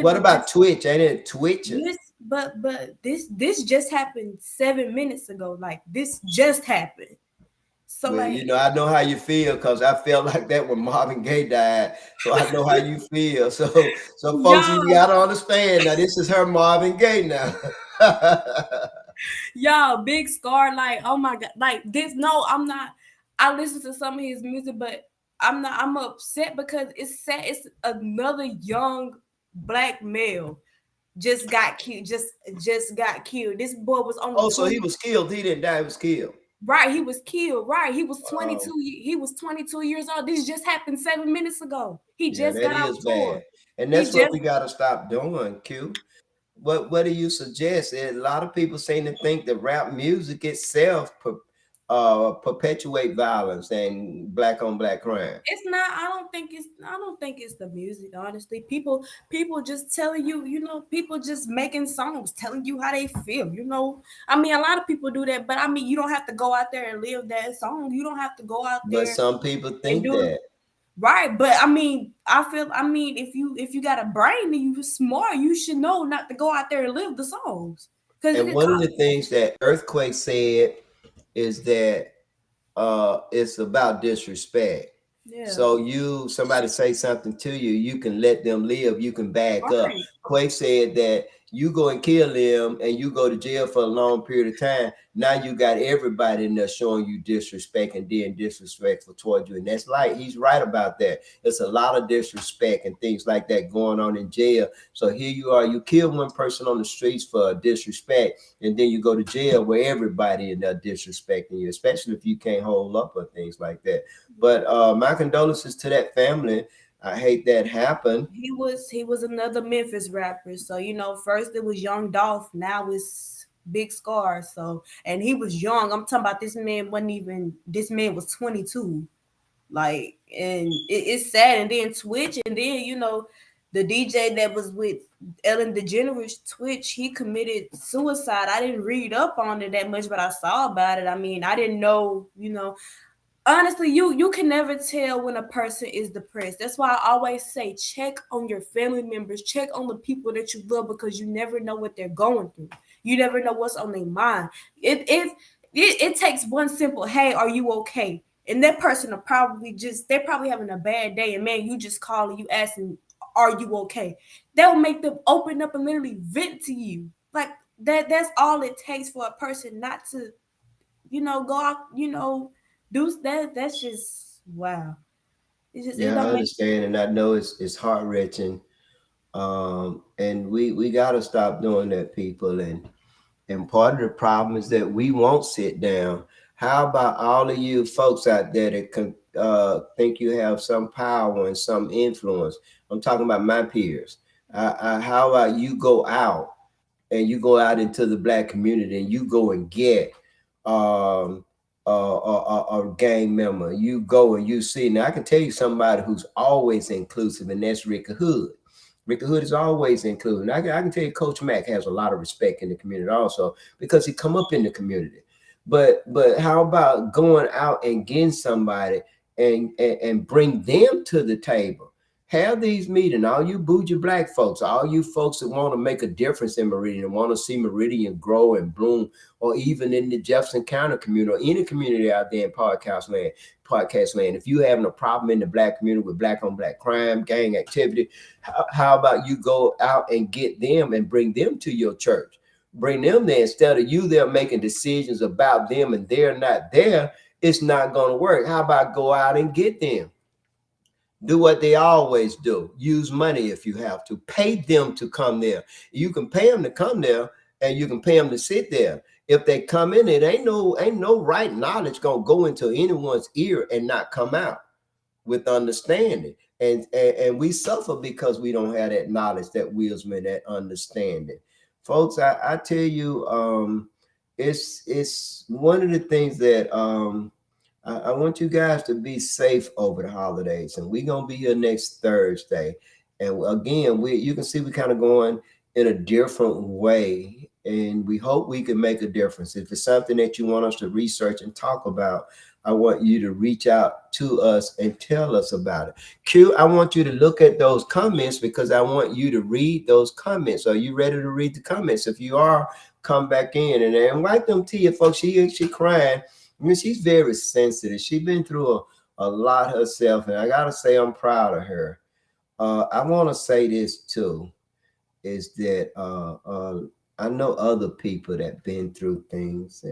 What about Twitch? Ain't it Twitch? But this just happened 7 minutes ago. Like, this just happened. So, well, like, you know, I know how you feel because I felt like that when Marvin Gaye died. So I know how you feel. So folks, you gotta understand now. This is her Marvin Gaye now. y'all, Big Scar, like, oh my god, like this. No, I'm not. I listen to some of his music, but I'm not. I'm upset because it's sad. It's another young black male just got killed. Just got killed. This boy was on. Oh, so he was killed. He didn't die. He was killed. Right, he was killed. Right, he was 22. He was 22 years old. This just happened 7 minutes ago. He just got out tour. Bad. And that's what we got to stop doing, Q. What do you suggest? A lot of people seem to think that rap music itself perpetuate violence and black on black crime. It's not. I don't think it's the music. Honestly, people just telling you. People just making songs, telling you how they feel. I mean, a lot of people do that, but I mean, you don't have to go out there and live that song. You don't have to go out But there some people and think do it. that. Right, but I mean, I mean, if you got a brain and you smart, you should know not to go out there and live the songs because it And could one of cost. the things that Earthquake said is that it's about disrespect. Yeah, So somebody say something to you, you can let them live, you can back up. right. Quake said that you go and kill them and you go to jail for a long period of time. Now you got everybody in there showing you disrespect and being disrespectful towards you. And that's like he's right about that. It's a lot of disrespect and things like that going on in jail. So here you are, you kill one person on the streets for disrespect, and then you go to jail where everybody in there disrespecting you, especially if you can't hold up or things like that. But my condolences to that family. I hate that happened. He was another Memphis rapper. So first it was Young Dolph, now it's Big Scar. So and he was young. I'm talking about this man was 22. Like, and it's sad. And then Twitch, and then the DJ that was with Ellen DeGeneres, Twitch, he committed suicide. I didn't read up on it that much, but I saw about it. I mean, I didn't know. Honestly, you can never tell when a person is depressed. That's why I always say check on your family members, check on the people that you love, because you never know what they're going through. You never know what's on their mind. It takes one simple, hey, are you okay? And that person are they're probably having a bad day, and man, you just calling, you asking, are you okay? That will make them open up and literally vent to you. Like that's all it takes for a person not to, go out, do that. That's just wow. It Yeah, I don't make understand, and I know it's heart wrenching. And we got to stop doing that, people. And part of the problem is that we won't sit down. How about all of you folks out there that can think you have some power and some influence? I'm talking about my peers. How about you go out and you go out into the black community and you go and get um, a gang member. You go and you see. Now I can tell you somebody who's always inclusive, and that's Ricky Hood. Ricky Hood is always including. I can tell you, Coach Mack has a lot of respect in the community also because he come up in the community. But how about going out and getting somebody and bring them to the table? Have these meetings, all you bougie black folks, all you folks that want to make a difference in Meridian and want to see Meridian grow and bloom, or even in the Jefferson County community or any community out there in podcast land. If you having a problem in the black community with black on black crime, gang activity, how about you go out and get them and bring them to your church? Bring them there instead of you there making decisions about them and they're not there. It's not going to work. How about go out and get them? Do what they always do. Use money if you have to. Pay them to come there. You can pay them to come there, and you can pay them to sit there. If they come in, it ain't no right knowledge gonna go into anyone's ear and not come out with understanding. And we suffer because we don't have that knowledge, that wisdom, that understanding. Folks, I tell you, it's one of the things that I want you guys to be safe over the holidays, and we're gonna be here next Thursday. And again, you can see we kind of going in a different way, and we hope we can make a difference. If it's something that you want us to research and talk about, I want you to reach out to us and tell us about it. Q, I want you to look at those comments because I want you to read those comments. Are you ready to read the comments? If you are, come back in and invite them to you, folks. She crying. I mean, she's very sensitive. She's been through a lot herself, and I gotta say I'm proud of her. I want to say this too, is that I know other people that been through things,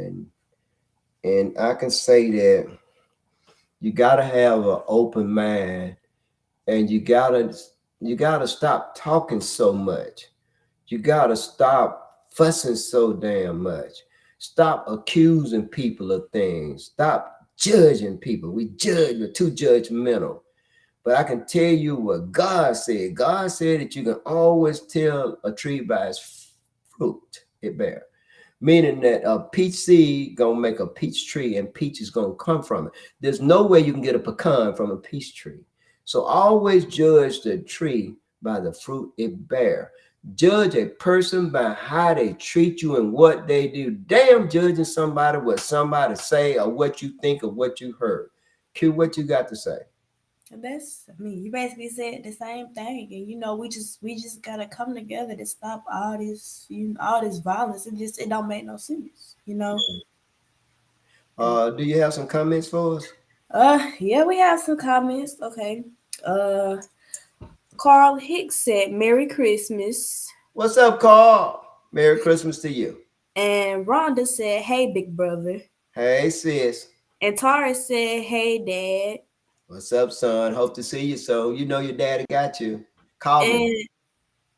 and I can say that you gotta have an open mind, and you gotta stop talking so much. You gotta stop fussing so damn much. Stop accusing people of things. Stop judging people. We're too judgmental. But I can tell you what God said. God said that you can always tell a tree by its fruit it bear. meaning that a peach seed gonna make a peach tree and peach is gonna come from it. There's no way you can get a pecan from a peach tree. So always judge the tree by the fruit it bear. Judge a person by how they treat you and what they do. Damn, judging somebody what somebody say or what you think of what you heard. Q, what you got to say? I mean, you basically said the same thing, and we just gotta come together to stop all this, all this violence. It don't make no sense. Do you have some comments for us? Yeah, we have some comments. Okay. Uh, Carl Hicks said, "Merry Christmas," What's up, Carl? Merry Christmas to you. and Rhonda said, "Hey, big brother," Hey, sis. and Tara said, "Hey, dad," What's up, son? Hope to see you. So you know your daddy got you. Call me.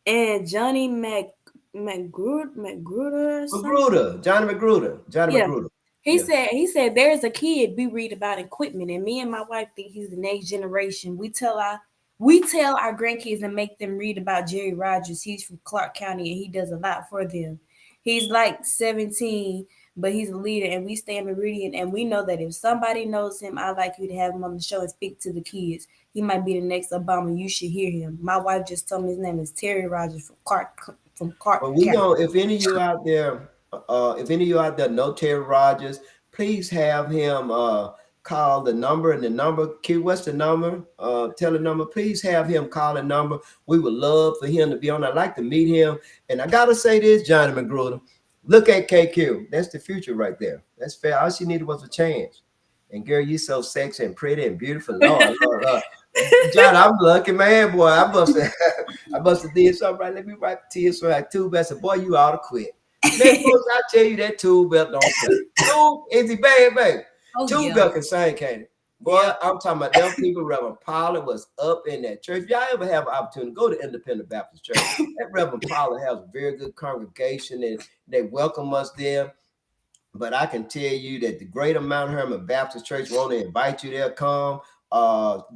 and and Johnny McGruder or something. Magruder. Johnny Magruder. Johnny Yeah. Magruder. He Yeah. said there's a kid we read about equipment, and me and my wife think he's the next generation. We tell our grandkids and make them read about Jerry Rogers. He's from Clark County and he does a lot for them. He's like 17, but he's a leader, and we stay in Meridian, and we know that if somebody knows him, I'd like you to have him on the show and speak to the kids. He might be the next Obama. You should hear him. My wife just told me his name is Terry Rogers from Clark Well, we County. gonna if any of you out there, if any of you out there know Terry Rogers, please have him call the number and the number. Q, what's the number? Tell the number. Please have him call the number. We would love for him to be on. I'd like to meet him. And I gotta say this, Johnny Magruder. Look at KQ. That's the future right there. That's fair. All she needed was a chance. And girl, you so sexy and pretty and beautiful. Lord, Lord, Lord. John, I'm lucky man, boy. I must have I must have did something right. Let me write the tears for that tube belt. I said, boy, you ought to quit. Man, folks, I tell you that tube belt don't play. Tube, is he bad, baby? Oh, Tube yeah. belt can sing, can't it? Boy, Yeah. I'm talking about them people. Reverend Pollard was up in that church. If y'all ever have an opportunity, go to Independent Baptist Church. That Reverend Pollard has a very good congregation and they welcome us there. But I can tell you that the Greater Mount Hermon Baptist Church want to invite you there. Come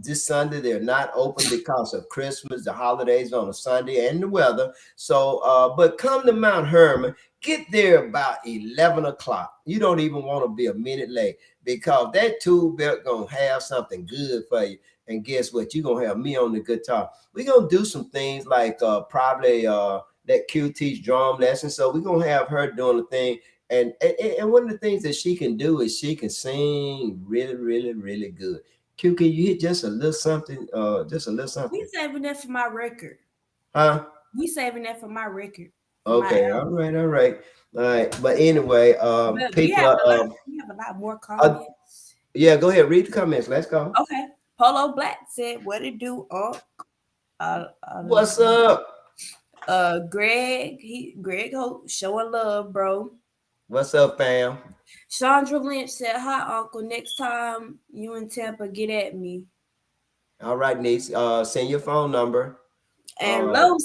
this Sunday. They're not open because of Christmas, the holidays on a Sunday, and the weather. So, but come to Mount Hermon. Get there about 11 o'clock. You don't even want to be a minute late because that tube belt gonna have something good for you. And guess what? You're gonna have me on the guitar. We're gonna do some things like probably that Q teach drum lesson. So we're gonna have her doing the thing. And one of the things that she can do is she can sing really, really, really good. Q, can you hit just a little something? Just a little something. We saving that for my record. Huh? We saving that for my record. Okay, all right, all right. All right. But anyway, But people we have a lot more comments. yeah, go ahead, read the comments. Let's go. Okay. Polo Black said, "What it do, What's up? Greg Hope showing love, bro." What's up, fam? Chandra Lynch said, "Hi, Uncle. Next time you in Tampa, get at me." All right, niece. Send your phone number. And Low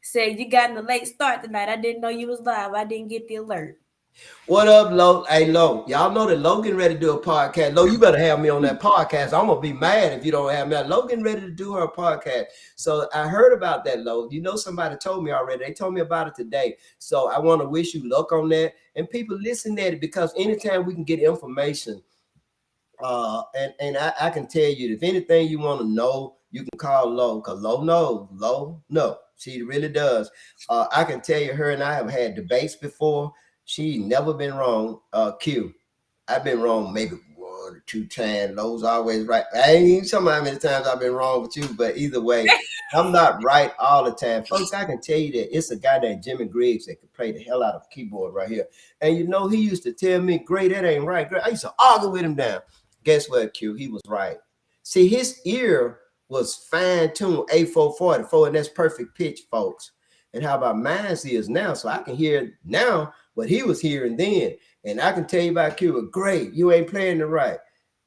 said, "You got in a late start tonight. I didn't know you was live. I didn't get the alert." What up, Lo? Hey, Lo. Y'all know that Logan ready to do a podcast. Lo, you better have me on that podcast. I'm gonna be mad if you don't have me. Logan ready to do her podcast. So I heard about that, Lo. You know, somebody told me already. They told me about it today. So I want to wish you luck on that. And people listen at it because anytime we can get information, and I can tell you if anything you want to know, you can call Lo because Lo knows. Lo, no, she really does. I can tell you, her and I have had debates before. She never been wrong. Q, I've been wrong maybe 1 or 2 times. Lo's always right. I ain't even talking about how many times I've been wrong with you, but either way, I'm not right all the time. Folks, I can tell you that it's a guy named Jimmy Griggs that could play the hell out of a keyboard right here. And you know, he used to tell me, "Great, that ain't right." Great. I used to argue with him down. Guess what, Q? He was right. See, his ear was fine-tuned A444, and that's perfect pitch, folks. And how about mine is now? So I can hear now what he was hearing then. And I can tell you about Q, great, you ain't playing it right.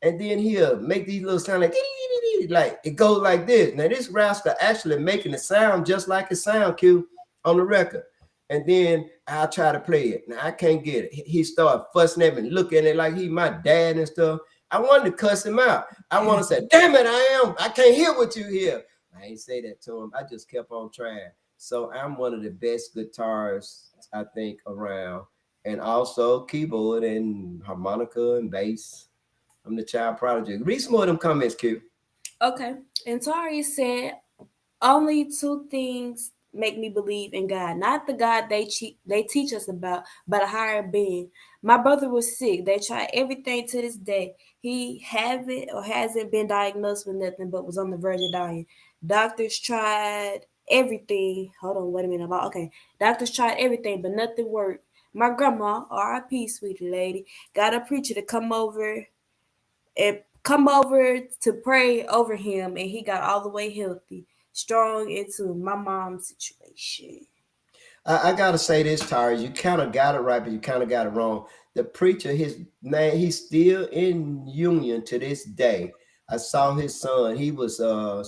And then he'll make these little sound like it goes like this. Now this rascal actually making it sound just like it sound, Q, on the record. And then I'll try to play it. Now I can't get it. He started fussing at me and looking at it like he my dad and stuff. I wanted to cuss him out. I want to say, damn it, I can't hear what you hear. I ain't say that to him. I just kept on trying. So I'm one of the best guitarists I think around, and also keyboard and harmonica and bass. I'm the child prodigy. Read some more of them comments, Q. Okay. And Tari said, only two things make me believe in God. Not the God they teach us about, but a higher being. My brother was sick. They tried everything to this day. He haven't or hasn't been diagnosed with nothing, but was on the verge of dying. Doctors tried everything. Hold on, wait a minute. Okay. Doctors tried everything, but nothing worked. My grandma, R.I.P., sweet lady, got a preacher to come over to pray over him, and he got all the way healthy, strong into my mom's situation. I gotta say this, Tari. You kind of got it right, but you kind of got it wrong. The preacher, his name, he's still in Union to this day. I saw his son. He was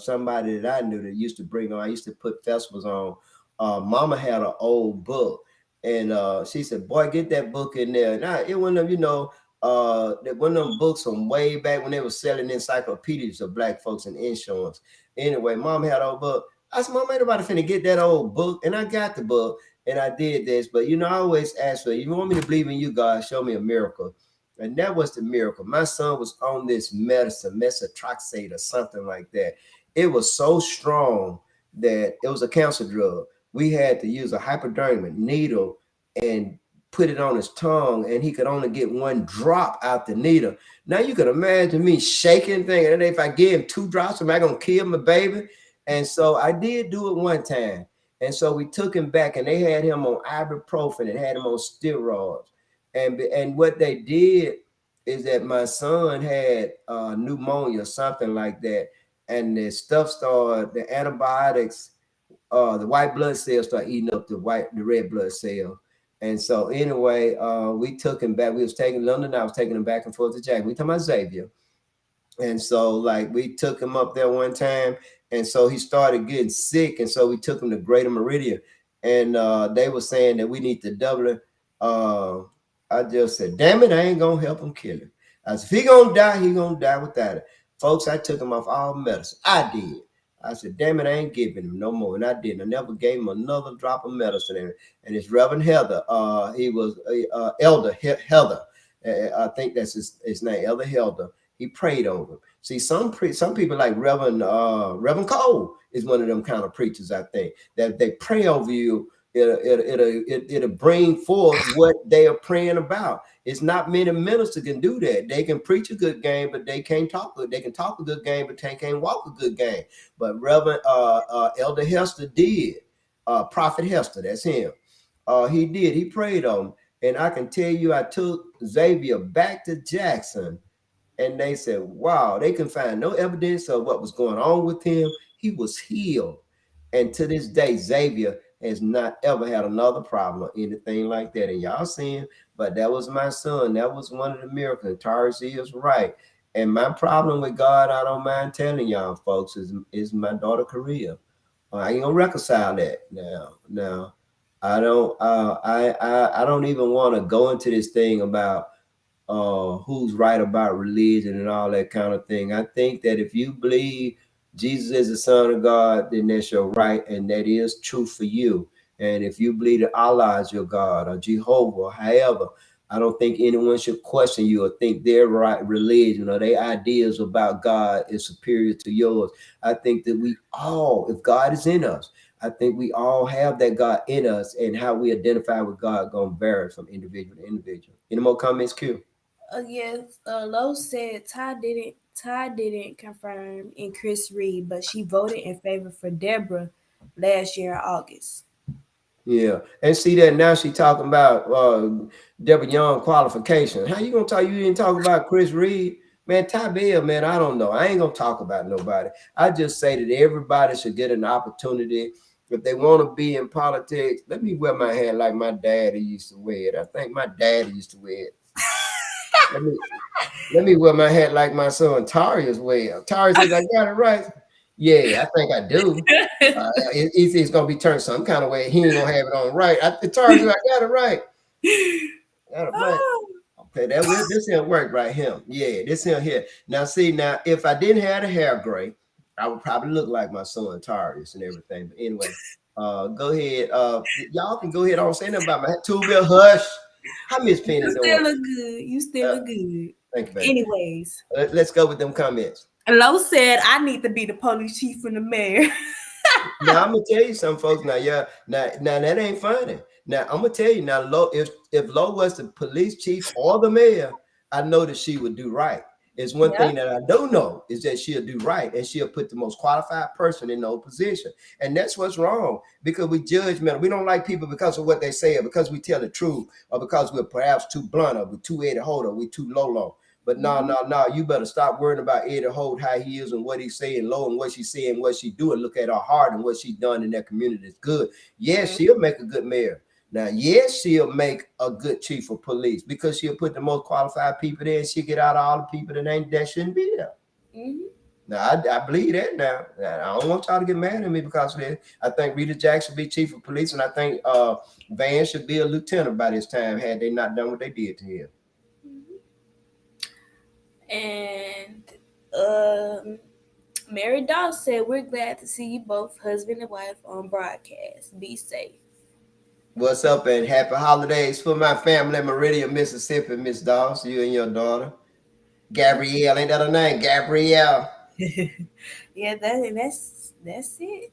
somebody that I knew that used to bring on. I used to put festivals on. Mama had an old book, and she said, "Boy, get that book in there." Now it one of them, one of them books from way back when they were selling encyclopedias of black folks and insurance. Anyway, Mom had an old book. I said, "Mom, ain't nobody finna get that old book," and I got the book. And I did this, but I always ask for, you want me to believe in you, God, show me a miracle. And that was the miracle. My son was on this medicine, methotrexate or something like that. It was so strong that it was a cancer drug. We had to use a hypodermic needle and put it on his tongue, and he could only get one drop out the needle. Now you can imagine me shaking, thinking, and if I give him 2 drops, am I gonna kill my baby? And so I did do it one time. And so we took him back, and they had him on ibuprofen and had him on steroids. And what they did is that my son had pneumonia, something like that, and the stuff started, the antibiotics, the white blood cells start eating up the red blood cell. And so anyway, we took him back. We was taking London. I was taking him back and forth to Jack. We talking about Xavier. And so, like, we took him up there one time, and so he started getting sick, and so we took him to Greater Meridian, and they were saying that we need to double it. I just said, "Damn it, I ain't gonna help him kill him." I said, "If he gonna die, he gonna die without it." Folks, I took him off all medicine. I did. I said, "Damn it, I ain't giving him no more," and I didn't. I never gave him another drop of medicine. And it's Reverend Heather. He was Elder Heather. I think that's his name, Elder Heather. He prayed over him. See, some people like Reverend Cole is one of them kind of preachers. I think that they pray over you. It'll bring forth what they are praying about. It's not many ministers can do that. They can preach a good game, but they can't talk good. They can talk a good game, but they can't walk a good game. But Reverend Elder Hester did. Prophet Hester, that's him. He did. He prayed on him. And I can tell you, I took Xavier back to Jackson, and they said, wow, they can find no evidence of what was going on with him. He was healed. And to this day, Xavier has not ever had another problem or anything like that. And y'all seeing, but that was my son. That was one of the miracles. Taurus is right. And my problem with God, I don't mind telling y'all folks, is my daughter Korea. I ain't gonna reconcile that now. Now, I don't even want to go into this thing about who's right about religion and all that kind of thing. I think that if you believe Jesus is the Son of God, then that's your right, and that is true for you. And if you believe that Allah is your God or Jehovah, or however, I don't think anyone should question you or think their right religion or their ideas about God is superior to yours. I think that we all, if God is in us, I think we all have that God in us, and how we identify with God going to vary from individual to individual. Any more comments, Q? Yes, Lowe said Ty didn't confirm in Chris Reed, but she voted in favor for Deborah last year in August. Yeah, and see that now she talking about Deborah Young qualification. How you gonna talk? You didn't talk about Chris Reed, man. Ty Bell, man. I don't know. I ain't gonna talk about nobody. I just say that everybody should get an opportunity if they want to be in politics. Let me wear my hair like my daddy used to wear it. I think my daddy used to wear it. Let me wear my hat like my son Tarius wear. Tarius says, I got it right. Yeah, I think I do. It's gonna be turned some kind of way. He ain't gonna have it on right. Tarius says, I got it right. Got it right. Okay, this here work right here. Yeah, this here. Now see, now if I didn't have the hair gray, I would probably look like my son Tarius and everything. But anyway, Go ahead. Y'all can go ahead on say nothing about my two-bill hush. How Miss Penny You doing? still look good. You still Uh, look good. Thank you, baby. Anyways, Let's go with them comments. Lo said I need to be the police chief and the mayor. Now I'm gonna tell you something, folks. Now, yeah, now that ain't funny. Now I'm gonna tell you now, Lo, if Lo was the police chief or the mayor, I know that she would do right. It's one Yeah. thing that I don't know is that she'll do right and she'll put the most qualified person in no position. And that's what's wrong because we judgmental. We don't like people because of what they say or because we tell the truth or because we're perhaps too blunt or we're too Eddie Holt or we're too low. But no, Mhm. no, no, you better stop worrying about Eddie Holt, how he is and what he's saying low and what she's saying, what she doing. Look at her heart and what she's done in that community is good. Yes, Mhm. she'll make a good mayor. Now, yes, she'll make a good chief of police because she'll put the most qualified people there and she'll get out all the people that shouldn't be there. Mhm. Now, I believe that now. I don't want y'all to get mad at me because of that. I think Rita Jackson should be chief of police, and I think Van should be a lieutenant by this time had they not done what they did to him. And um, Mary Dawes said, "We're glad to see you both, husband and wife, on broadcast. Be safe." What's up and happy holidays for my family in Meridian, Mississippi, Miss Dawes, you and your daughter. Gabrielle, ain't that her name? Gabrielle. Yeah, that's it.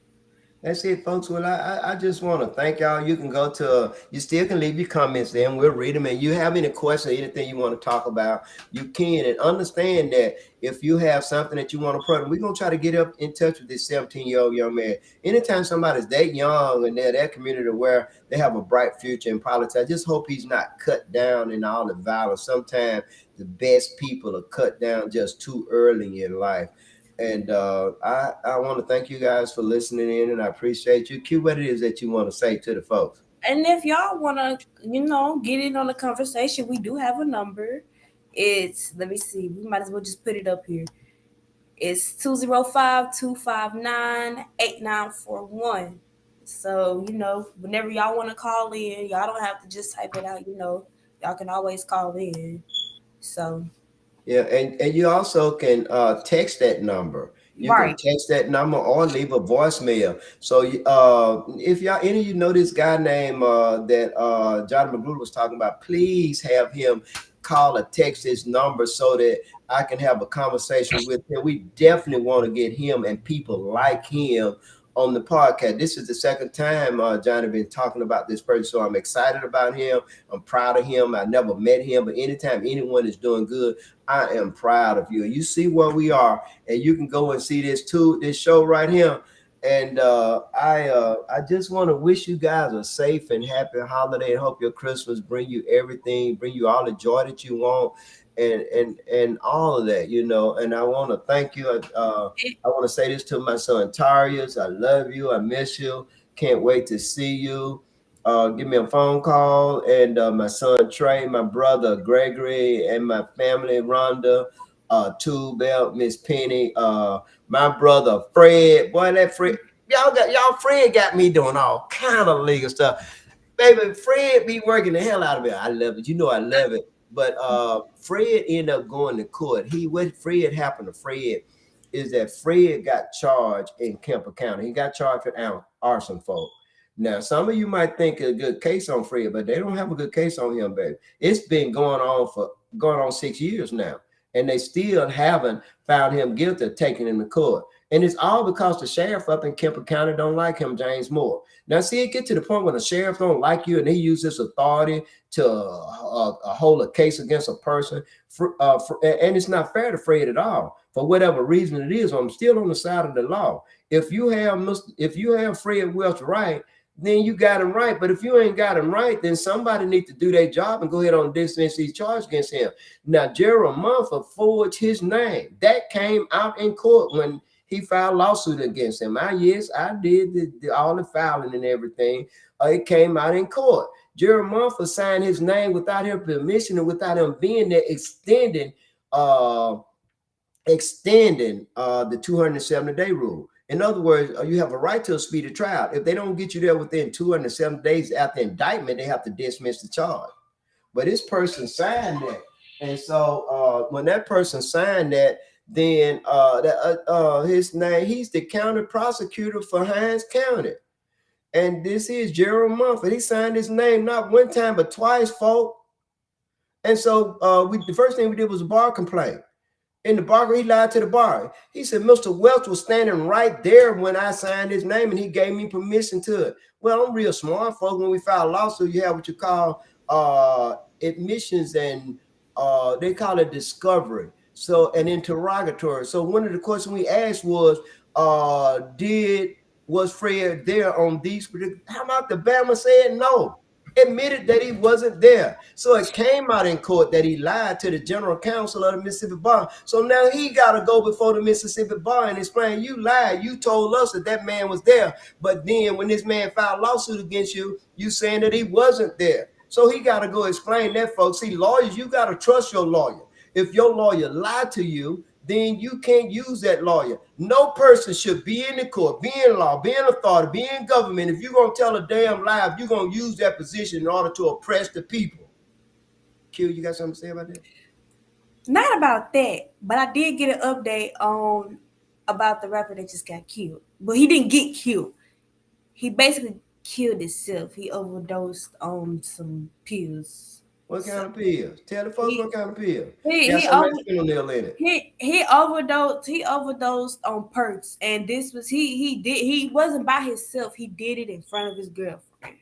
That's it, folks. Well, I just want to thank y'all. You can go to, you still can leave your comments there and we'll read them. And you have any questions, anything you want to talk about, you can. And understand that if you have something that you want to put, we're going to try to get up in touch with this 17-year-old young man. Anytime somebody's that young and they're that community where they have a bright future in politics, I just hope he's not cut down in all the violence. Sometimes the best people are cut down just too early in life. And I want to thank you guys for listening in, and I appreciate you. Q, what it is that you want to say to the folks? And if y'all want to, get in on the conversation, we do have a number. It's, let me see, we might as well just put it up here. It's 205-259-8941. So, whenever y'all want to call in, y'all don't have to just type it out, y'all can always call in. So, Yeah, and you also can text that number. You can right. text that number or leave a voicemail. So if y'all any of you know this guy named that Johnny Magruder was talking about, please have him call or text this number so that I can have a conversation with him. We definitely want to get him and people like him on the podcast. This is the second time Johnny been talking about this person, so I'm excited about him. I'm proud of him. I never met him, but anytime anyone is doing good, I am proud of you. You see where we are, and you can go and see this show right here. And I just want to wish you guys a safe and happy holiday. And hope your Christmas bring you everything, bring you all the joy that you want, and all of that, And I want to thank you. I want to say this to my son Tarius. I love you. I miss you. Can't wait to see you. Give me a phone call, and my son Trey, my brother Gregory, and my family Rhonda, Two Belt, Miss Penny, my brother Fred. Boy, that Fred, y'all Fred got me doing all kind of legal stuff. Baby, Fred be working the hell out of it. I love it. I love it. But Fred ended up going to court. What Fred happened to Fred is that Fred got charged in Kemper County. He got charged with arson, folks. Now, some of you might think a good case on Fred, but they don't have a good case on him, baby. It's been going on 6 years now, and they still haven't found him guilty of taking him to court. And it's all because the sheriff up in Kemper County don't like him, James Moore. Now, see, it get to the point when the sheriff don't like you and he uses authority to hold a case against a person, and it's not fair to Fred at all. For whatever reason it is, I'm still on the side of the law. If you have Fred Welch right, then you got him right. But if you ain't got him right, then somebody needs to do their job and go ahead on dismiss these charges against him. Now, Gerald Mumford forged his name. That came out in court when he filed lawsuit against him. I did all the filing and everything. It came out in court. Gerald Mumford signed his name without his permission and without him being there, extending the 270-day rule. In other words, you have a right to a speedy trial. If they don't get you there within 270 days after indictment, they have to dismiss the charge. But this person signed that. And so when that person signed that, then his name, he's the county prosecutor for Hinds County. And this is Gerald Mumford. He signed his name not one time but twice, folks. And so the first thing we did was a bar complaint. In the bar, he lied to the bar. He said Mr. Welch was standing right there when I signed his name, and he gave me permission to it. Well, I'm real smart, folks. When we file a lawsuit, you have what you call admissions, and they call it discovery. So an interrogatory. So one of the questions we asked was, was Fred there on these particular? How about the Bama said no? Admitted that he wasn't there. So it came out in court that he lied to the general counsel of the Mississippi Bar. So now he got to go before the Mississippi Bar and explain, you lied. You told us that that man was there. But then when this man filed a lawsuit against you, you saying that he wasn't there. So he got to go explain that, folks. See, lawyers, you got to trust your lawyer. If your lawyer lied to you, then you can't use that lawyer. No person should be in the court, be in law, be in authority, be in government. If you're going to tell a damn lie, you're going to use that position in order to oppress the people. Q, you got something to say about that? Not about that, but I did get an update on about the rapper that just got killed. But he didn't get killed. He basically killed himself. He overdosed on some pills. What kind of pills? Tell the folks what kind of pills. He overdosed on perks, and this was he wasn't by himself. He did it in front of his girlfriend.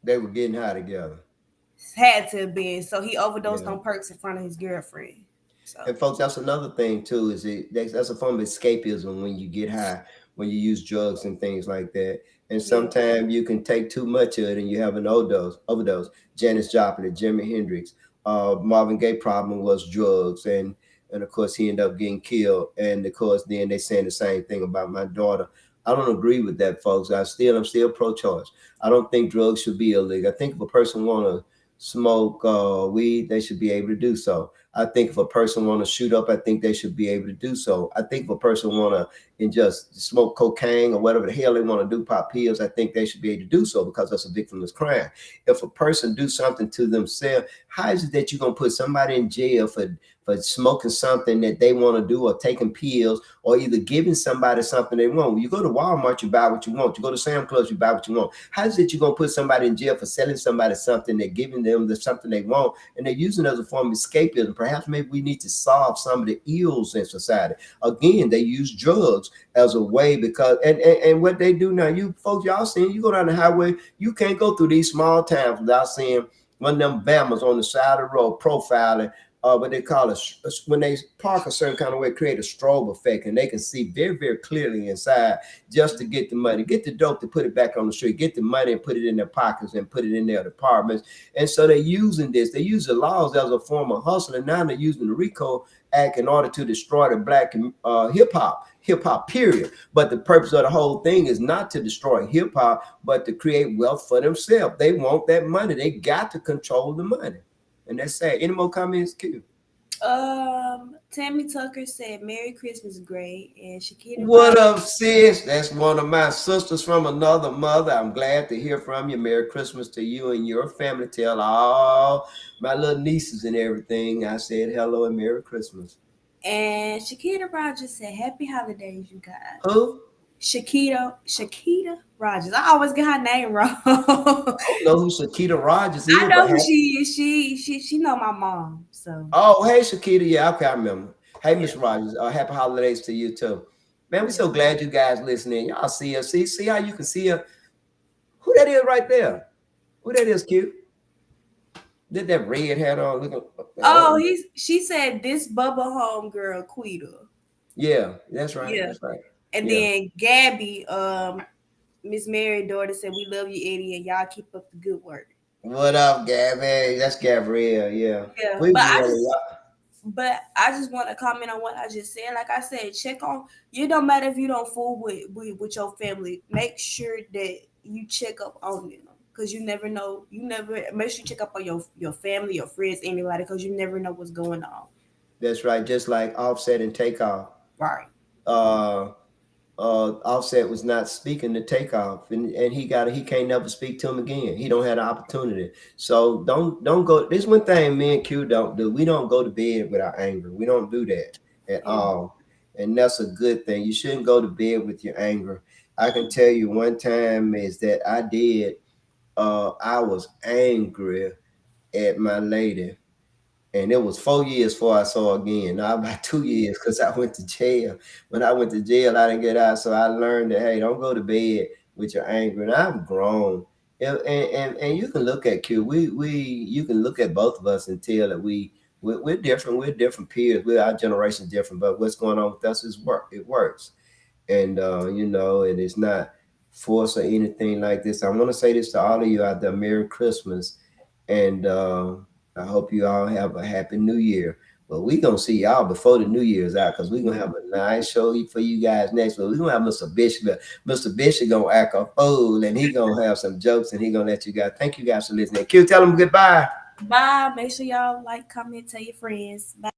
They were getting high together. Had to have been. So he overdosed on perks in front of his girlfriend. So. And folks, that's another thing too. That's a form of escapism when you get high, when you use drugs and things like that. And sometimes you can take too much of it and you have an overdose. Janis Joplin, Jimi Hendrix, Marvin Gaye problem was drugs. And of course, he ended up getting killed. And of course, then they saying the same thing about my daughter. I don't agree with that, folks. I'm still pro-choice. I don't think drugs should be illegal. I think if a person want to smoke weed, they should be able to do so. I think if a person want to shoot up, I think they should be able to do so. I think if a person want to just smoke cocaine or whatever the hell they want to do, pop pills, I think they should be able to do so because that's a victimless crime. If a person do something to themselves, how is it that you're going to put somebody in jail for smoking something that they want to do, or taking pills, or either giving somebody something they want? When you go to Walmart, you buy what you want. You go to Sam's Club, you buy what you want. How is it you're going to put somebody in jail for selling somebody something, they're giving them something they want, and they're using it as a form of escapism? Perhaps maybe we need to solve some of the ills in society. Again, they use drugs as a way because, and what they do now, you folks, y'all seeing, you go down the highway, you can't go through these small towns without seeing one of them Bammers on the side of the road profiling. What they call it, when they park a certain kind of way, create a strobe effect, and they can see very, very clearly inside just to get the money, get the dope to put it back on the street, get the money and put it in their pockets and put it in their departments. And so they're using this. They use the laws as a form of hustling. Now they're using the RICO Act in order to destroy the black hip hop, period. But the purpose of the whole thing is not to destroy hip hop, but to create wealth for themselves. They want that money. They got to control the money. And that's sad. Any more comments, Q? Tammy Tucker said, "Merry Christmas, Gray." And Shakita. What up, sis? That's one of my sisters from another mother. I'm glad to hear from you. Merry Christmas to you and your family. Tell all my little nieces and everything I said hello and Merry Christmas. And Shakita Rogers said, "Happy holidays, you guys." Who? Shakita Rogers. I always get her name wrong. I don't know who Shakita Rogers is. I know who she is. She know my mom. So. Oh, hey Shakita. Yeah, okay, I remember. Hey, Miss Rogers. Happy holidays to you too. Man, we're so glad you guys listening. Y'all see her. See how you can see her. Who that is right there? Who that is, Q? Did that red hat on? Look. She said this Bubba home girl, Quita. Yeah, that's right. Yeah. That's right. And then Gabby, Miss Mary's daughter, said, "We love you, Eddie, and y'all keep up the good work." What up, Gabby? That's Gabrielle. Yeah. But I just want to comment on what I just said. Like I said, check on. It don't matter if you don't fool with your family. Make sure that you check up on them, because you never know. Make sure you check up on your family, your friends, anybody, because you never know what's going on. That's right. Just like Offset and Takeoff. Right. Offset was not speaking to Takeoff, and he can't never speak to him again. He don't have the opportunity. So don't go. This one thing me and Q don't do. We don't go to bed with our anger. We don't do that at all. And that's a good thing. You shouldn't go to bed with your anger. I can tell you one time is that I was angry at my lady, and it was 4 years before I saw her again. Now about 2 years because I went to jail. When I went to jail, I didn't get out, so I learned that hey, don't go to bed with your anger. And I'm grown, and you can look at Q. We you can look at both of us and tell that we're different. We're different peers. We're our generation different, but what's going on with us is work. It works, and and it's not force or anything like this. I want to say this to all of you out there: Merry Christmas, and I hope you all have a happy New Year. But we gonna see y'all before the New Year's out because we're gonna have a nice show for you guys next week. We're gonna have Mr. Bishop. Mr. Bishop gonna act a fool and he gonna have some jokes and he gonna let you guys. Thank you guys for listening. Q, tell them goodbye. Bye. Make sure y'all like, comment, tell your friends. Bye.